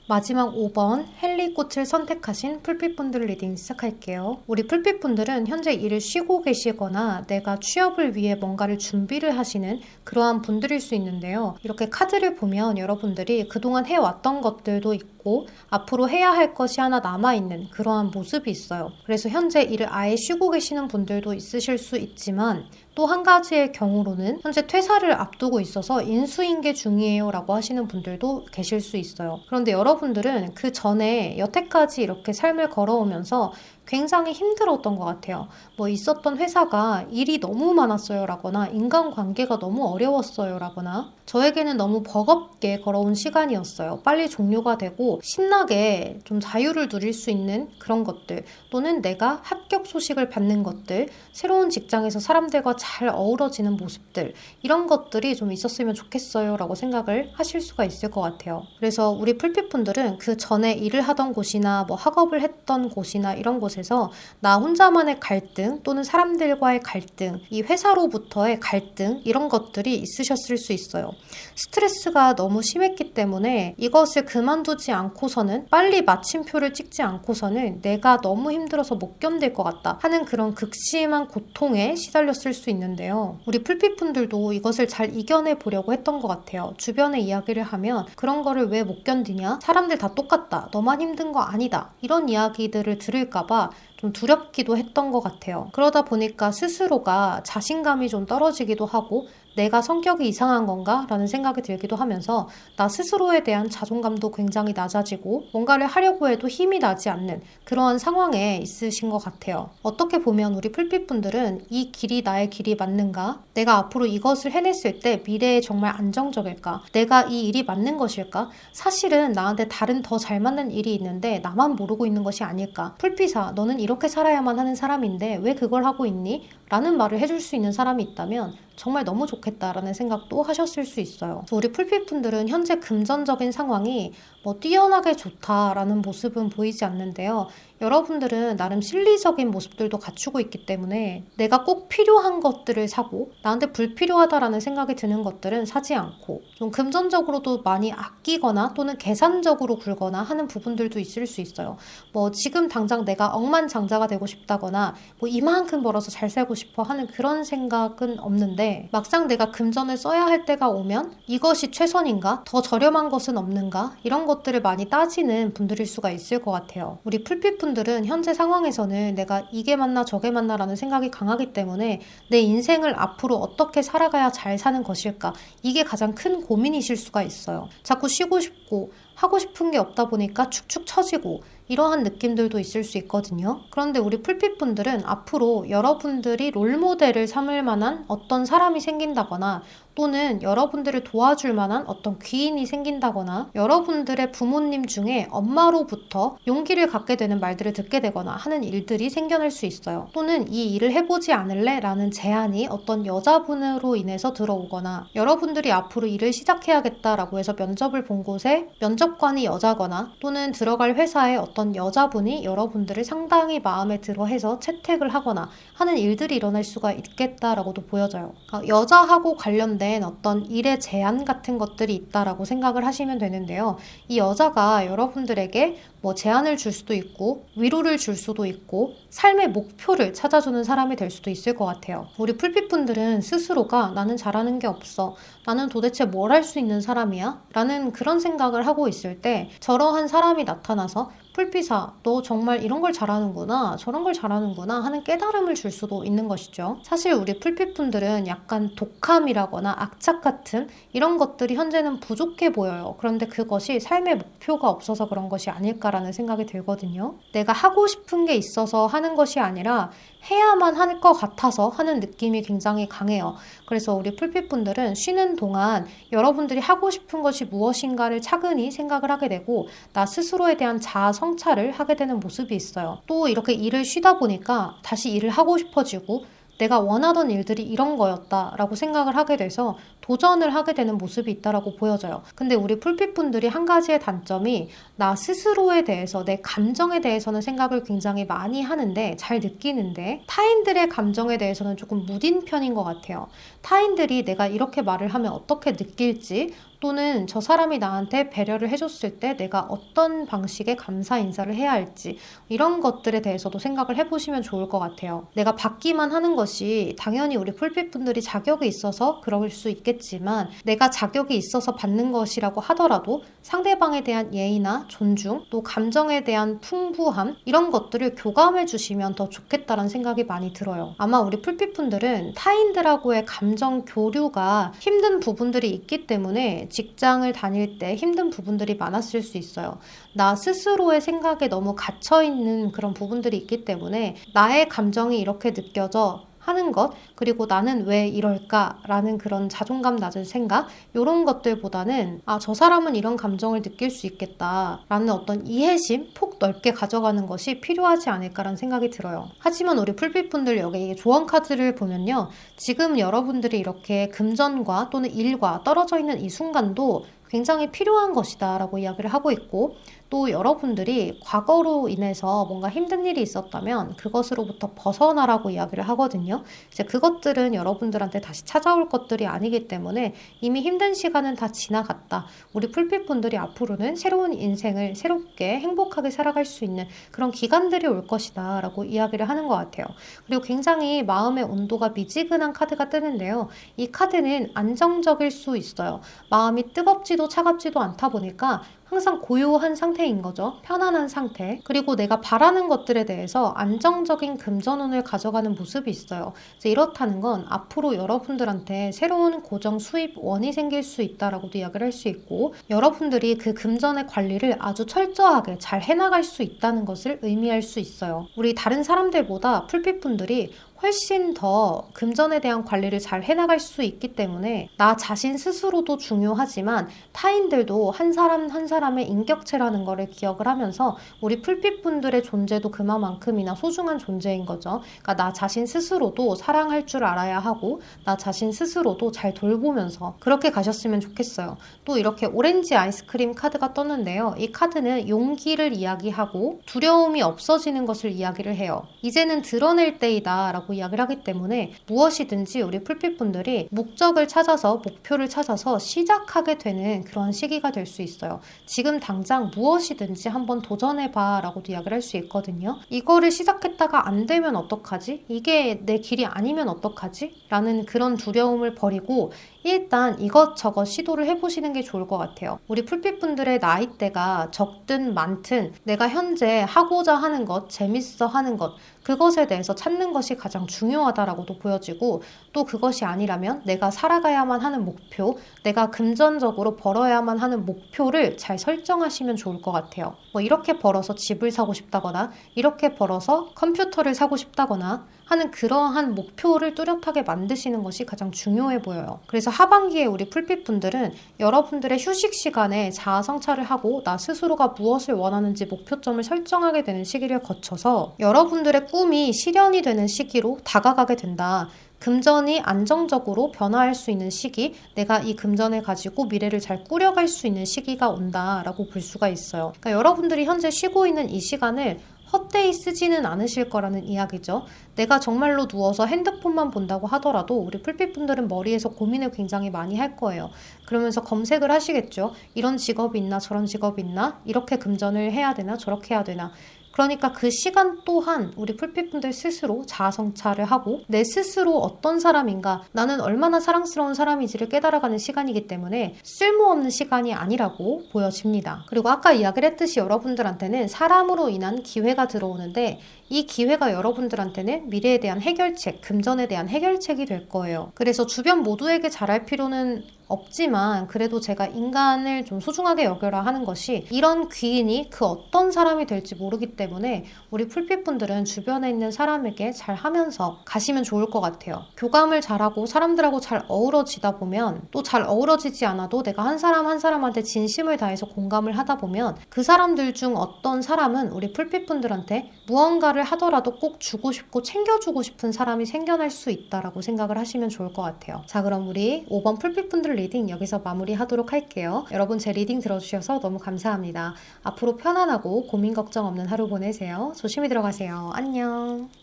마지막 5번 헨리꽃을 선택하신 풀빛분들 리딩 시작할게요. 우리 풀빛분들은 현재 일을 쉬고 계시거나 내가 취업을 위해 뭔가를 준비를 하시는 그러한 분들일 수 있는데요. 이렇게 카드를 보면 여러분들이 그동안 해왔던 것들도 있고 앞으로 해야 할 것이 하나 남아있는 그러한 모습이 있어요. 그래서 현재 일을 아예 쉬고 계시는 분들도 있으실 수 있지만 또 한 가지의 경우로는 현재 퇴사를 앞두고 있어서 인수인계 중이에요 라고 하시는 분들도 계실 수 있어요. 그런데 여러분들은 그 전에 여태까지 이렇게 삶을 걸어오면서 굉장히 힘들었던 것 같아요. 뭐 있었던 회사가 일이 너무 많았어요 라거나 인간관계가 너무 어려웠어요 라거나 저에게는 너무 버겁게 걸어온 시간이었어요. 빨리 종료가 되고 신나게 좀 자유를 누릴 수 있는 그런 것들, 또는 내가 합격 소식을 받는 것들, 새로운 직장에서 사람들과 잘 어우러지는 모습들, 이런 것들이 좀 있었으면 좋겠어요 라고 생각을 하실 수가 있을 것 같아요. 그래서 우리 풀빛분들은 그 전에 일을 하던 곳이나 뭐 학업을 했던 곳이나 이런 곳에서 나 혼자만의 갈등 또는 사람들과의 갈등, 이 회사로부터의 갈등, 이런 것들이 있으셨을 수 있어요. 스트레스가 너무 심했기 때문에 이것을 그만두지 않고서는, 빨리 마침표를 찍지 않고서는 내가 너무 힘들어서 못 견딜 것 같다 하는 그런 극심한 고통에 시달렸을 수 있는데요. 우리 풀빛분들도 이것을 잘 이겨내 보려고 했던 것 같아요. 주변에 이야기를 하면 그런 거를 왜 못 견디냐? 사람들 다 똑같다. 너만 힘든 거 아니다. 이런 이야기들을 들을까봐 좀 두렵기도 했던 것 같아요. 그러다 보니까 스스로가 자신감이 좀 떨어지기도 하고 내가 성격이 이상한 건가? 라는 생각이 들기도 하면서 나 스스로에 대한 자존감도 굉장히 낮아지고 뭔가를 하려고 해도 힘이 나지 않는 그러한 상황에 있으신 것 같아요. 어떻게 보면 우리 풀빛분들은 이 길이 나의 길이 맞는가? 내가 앞으로 이것을 해냈을 때 미래에 정말 안정적일까? 내가 이 일이 맞는 것일까? 사실은 나한테 다른 더 잘 맞는 일이 있는데 나만 모르고 있는 것이 아닐까? 풀빛아, 너는 이렇게 살아야만 하는 사람인데 왜 그걸 하고 있니? 라는 말을 해줄 수 있는 사람이 있다면 정말 너무 좋겠다라는 생각도 하셨을 수 있어요. 우리 풀빛분들은 현재 금전적인 상황이 뭐 뛰어나게 좋다라는 모습은 보이지 않는데요. 여러분들은 나름 실리적인 모습들도 갖추고 있기 때문에 내가 꼭 필요한 것들을 사고 나한테 불필요하다라는 생각이 드는 것들은 사지 않고 좀 금전적으로도 많이 아끼거나 또는 계산적으로 굴거나 하는 부분들도 있을 수 있어요. 뭐 지금 당장 내가 억만장자가 되고 싶다거나 뭐 이만큼 벌어서 잘 살고 싶어 하는 그런 생각은 없는데 막상 내가 금전을 써야 할 때가 오면 이것이 최선인가? 더 저렴한 것은 없는가? 이런 것들을 많이 따지는 분들일 수가 있을 것 같아요. 우리 풀빛분들은 현재 상황에서는 내가 이게 맞나 저게 맞나 라는 생각이 강하기 때문에 내 인생을 앞으로 어떻게 살아가야 잘 사는 것일까? 이게 가장 큰 고민이실 수가 있어요. 자꾸 쉬고 싶고 하고 싶은 게 없다 보니까 축축 처지고 이러한 느낌들도 있을 수 있거든요. 그런데 우리 풀빛분들은 앞으로 여러분들이 롤모델을 삼을 만한 어떤 사람이 생긴다거나 또는 여러분들을 도와줄 만한 어떤 귀인이 생긴다거나 여러분들의 부모님 중에 엄마로부터 용기를 갖게 되는 말들을 듣게 되거나 하는 일들이 생겨날 수 있어요. 또는 이 일을 해보지 않을래? 라는 제안이 어떤 여자분으로 인해서 들어오거나 여러분들이 앞으로 일을 시작해야겠다라고 해서 면접을 본 곳에 면접관이 여자거나 또는 들어갈 회사에 어떤 여자분이 여러분들을 상당히 마음에 들어 해서 채택을 하거나 하는 일들이 일어날 수가 있겠다라고도 보여져요. 여자하고 관련된 어떤 일의 제안 같은 것들이 있다라고 생각을 하시면 되는데요. 이 여자가 여러분들에게 뭐 제안을 줄 수도 있고 위로를 줄 수도 있고 삶의 목표를 찾아주는 사람이 될 수도 있을 것 같아요. 우리 풀빛분들은 스스로가 나는 잘하는 게 없어. 나는 도대체 뭘 할 수 있는 사람이야? 라는 그런 생각을 하고 있을 때 저러한 사람이 나타나서 풀빛아, 너 정말 이런 걸 잘하는구나, 저런 걸 잘하는구나 하는 깨달음을 줄 수도 있는 것이죠. 사실 우리 풀빛분들은 약간 독함이라거나 악착 같은 이런 것들이 현재는 부족해 보여요. 그런데 그것이 삶의 목표가 없어서 그런 것이 아닐까라는 생각이 들거든요. 내가 하고 싶은 게 있어서 하는 것이 아니라 해야만 할 것 같아서 하는 느낌이 굉장히 강해요. 그래서 우리 풀빛분들은 쉬는 동안 여러분들이 하고 싶은 것이 무엇인가를 차근히 생각을 하게 되고 나 스스로에 대한 자아 성찰을 하게 되는 모습이 있어요. 또 이렇게 일을 쉬다 보니까 다시 일을 하고 싶어지고 내가 원하던 일들이 이런 거였다라고 생각을 하게 돼서 도전을 하게 되는 모습이 있다라고 보여져요. 근데 우리 풀빛분들이 한 가지의 단점이 나 스스로에 대해서 내 감정에 대해서는 생각을 굉장히 많이 하는데 잘 느끼는데 타인들의 감정에 대해서는 조금 무딘 편인 것 같아요. 타인들이 내가 이렇게 말을 하면 어떻게 느낄지 또는 저 사람이 나한테 배려를 해줬을 때 내가 어떤 방식의 감사 인사를 해야 할지 이런 것들에 대해서도 생각을 해보시면 좋을 것 같아요. 내가 받기만 하는 것이 당연히 우리 풀빛분들이 자격이 있어서 그럴 수 있겠지만 내가 자격이 있어서 받는 것이라고 하더라도 상대방에 대한 예의나 존중 또 감정에 대한 풍부함 이런 것들을 교감해 주시면 더 좋겠다는 생각이 많이 들어요. 아마 우리 풀빛분들은 타인들하고의 감정 교류가 힘든 부분들이 있기 때문에 직장을 다닐 때 힘든 부분들이 많았을 수 있어요. 나 스스로의 생각에 너무 갇혀있는 그런 부분들이 있기 때문에 나의 감정이 이렇게 느껴져 하는 것 그리고 나는 왜 이럴까라는 그런 자존감 낮은 생각 이런 것들보다는 저 사람은 이런 감정을 느낄 수 있겠다라는 어떤 이해심 폭 넓게 가져가는 것이 필요하지 않을까라는 생각이 들어요. 하지만 우리 풀빛분들 여기 조언 카드를 보면요. 지금 여러분들이 이렇게 금전과 또는 일과 떨어져 있는 이 순간도 굉장히 필요한 것이다 라고 이야기를 하고 있고 또 여러분들이 과거로 인해서 뭔가 힘든 일이 있었다면 그것으로부터 벗어나라고 이야기를 하거든요. 이제 그것들은 여러분들한테 다시 찾아올 것들이 아니기 때문에 이미 힘든 시간은 다 지나갔다. 우리 풀빛분들이 앞으로는 새로운 인생을 새롭게 행복하게 살아갈 수 있는 그런 기간들이 올 것이다 라고 이야기를 하는 것 같아요. 그리고 굉장히 마음의 온도가 미지근한 카드가 뜨는데요. 이 카드는 안정적일 수 있어요. 마음이 뜨겁지도 차갑지도 않다 보니까 항상 고요한 상태인 거죠. 편안한 상태. 그리고 내가 바라는 것들에 대해서 안정적인 금전운을 가져가는 모습이 있어요. 이제 이렇다는 건 앞으로 여러분들한테 새로운 고정 수입원이 생길 수 있다라고도 이야기를 할 수 있고 여러분들이 그 금전의 관리를 아주 철저하게 잘 해나갈 수 있다는 것을 의미할 수 있어요. 우리 다른 사람들보다 풀빛분들이 훨씬 더 금전에 대한 관리를 잘 해나갈 수 있기 때문에 나 자신 스스로도 중요하지만 타인들도 한 사람 한 사람의 인격체라는 거를 기억을 하면서 우리 풀빛분들의 존재도 그만큼이나 소중한 존재인 거죠. 그러니까 나 자신 스스로도 사랑할 줄 알아야 하고 나 자신 스스로도 잘 돌보면서 그렇게 가셨으면 좋겠어요. 또 이렇게 오렌지 아이스크림 카드가 떴는데요. 이 카드는 용기를 이야기하고 두려움이 없어지는 것을 이야기를 해요. 이제는 드러낼 때이다 라고 이야기를 하기 때문에 무엇이든지 우리 풀빛분들이 목적을 찾아서 목표를 찾아서 시작하게 되는 그런 시기가 될 수 있어요. 지금 당장 무엇이든지 한번 도전해봐 라고도 이야기를 할 수 있거든요. 이거를 시작했다가 안 되면 어떡하지? 이게 내 길이 아니면 어떡하지? 라는 그런 두려움을 버리고 일단 이것저것 시도를 해보시는 게 좋을 것 같아요. 우리 풀빛분들의 나이대가 적든 많든 내가 현재 하고자 하는 것, 재밌어 하는 것, 그것에 대해서 찾는 것이 가장 중요하다라고도 보여지고 또 그것이 아니라면 내가 살아가야만 하는 목표, 내가 금전적으로 벌어야만 하는 목표를 잘 설정하시면 좋을 것 같아요. 뭐 이렇게 벌어서 집을 사고 싶다거나 이렇게 벌어서 컴퓨터를 사고 싶다거나 하는 그러한 목표를 뚜렷하게 만드시는 것이 가장 중요해 보여요. 그래서 하반기에 우리 풀빛분들은 여러분들의 휴식 시간에 자아 성찰을 하고 나 스스로가 무엇을 원하는지 목표점을 설정하게 되는 시기를 거쳐서 여러분들의 꿈이 실현이 되는 시기로 다가가게 된다. 금전이 안정적으로 변화할 수 있는 시기, 내가 이 금전을 가지고 미래를 잘 꾸려갈 수 있는 시기가 온다라고 볼 수가 있어요. 그러니까 여러분들이 현재 쉬고 있는 이 시간을 헛되이 쓰지는 않으실 거라는 이야기죠. 내가 정말로 누워서 핸드폰만 본다고 하더라도 우리 풀빛분들은 머리에서 고민을 굉장히 많이 할 거예요. 그러면서 검색을 하시겠죠. 이런 직업이 있나 저런 직업이 있나 이렇게 금전을 해야 되나 저렇게 해야 되나. 그러니까 그 시간 또한 우리 풀빛분들 스스로 자아성찰을 하고 내 스스로 어떤 사람인가, 나는 얼마나 사랑스러운 사람인지를 깨달아가는 시간이기 때문에 쓸모없는 시간이 아니라고 보여집니다. 그리고 아까 이야기를 했듯이 여러분들한테는 사람으로 인한 기회가 들어오는데 이 기회가 여러분들한테는 미래에 대한 해결책, 금전에 대한 해결책이 될 거예요. 그래서 주변 모두에게 잘할 필요는 없지만 그래도 제가 인간을 좀 소중하게 여겨라 하는 것이 이런 귀인이 그 어떤 사람이 될지 모르기 때문에 우리 풀빛분들은 주변에 있는 사람에게 잘 하면서 가시면 좋을 것 같아요. 교감을 잘하고 사람들하고 잘 어우러지다 보면 또 잘 어우러지지 않아도 내가 한 사람 한 사람한테 진심을 다해서 공감을 하다 보면 그 사람들 중 어떤 사람은 우리 풀빛분들한테 무언가를 하더라도 꼭 주고 싶고 챙겨주고 싶은 사람이 생겨날 수 있다라고 생각을 하시면 좋을 것 같아요. 자, 그럼 우리 5번 풀빛분들 리딩 여기서 마무리하도록 할게요. 여러분 제 리딩 들어주셔서 너무 감사합니다. 앞으로 편안하고 고민 걱정 없는 하루 보내세요. 조심히 들어가세요. 안녕.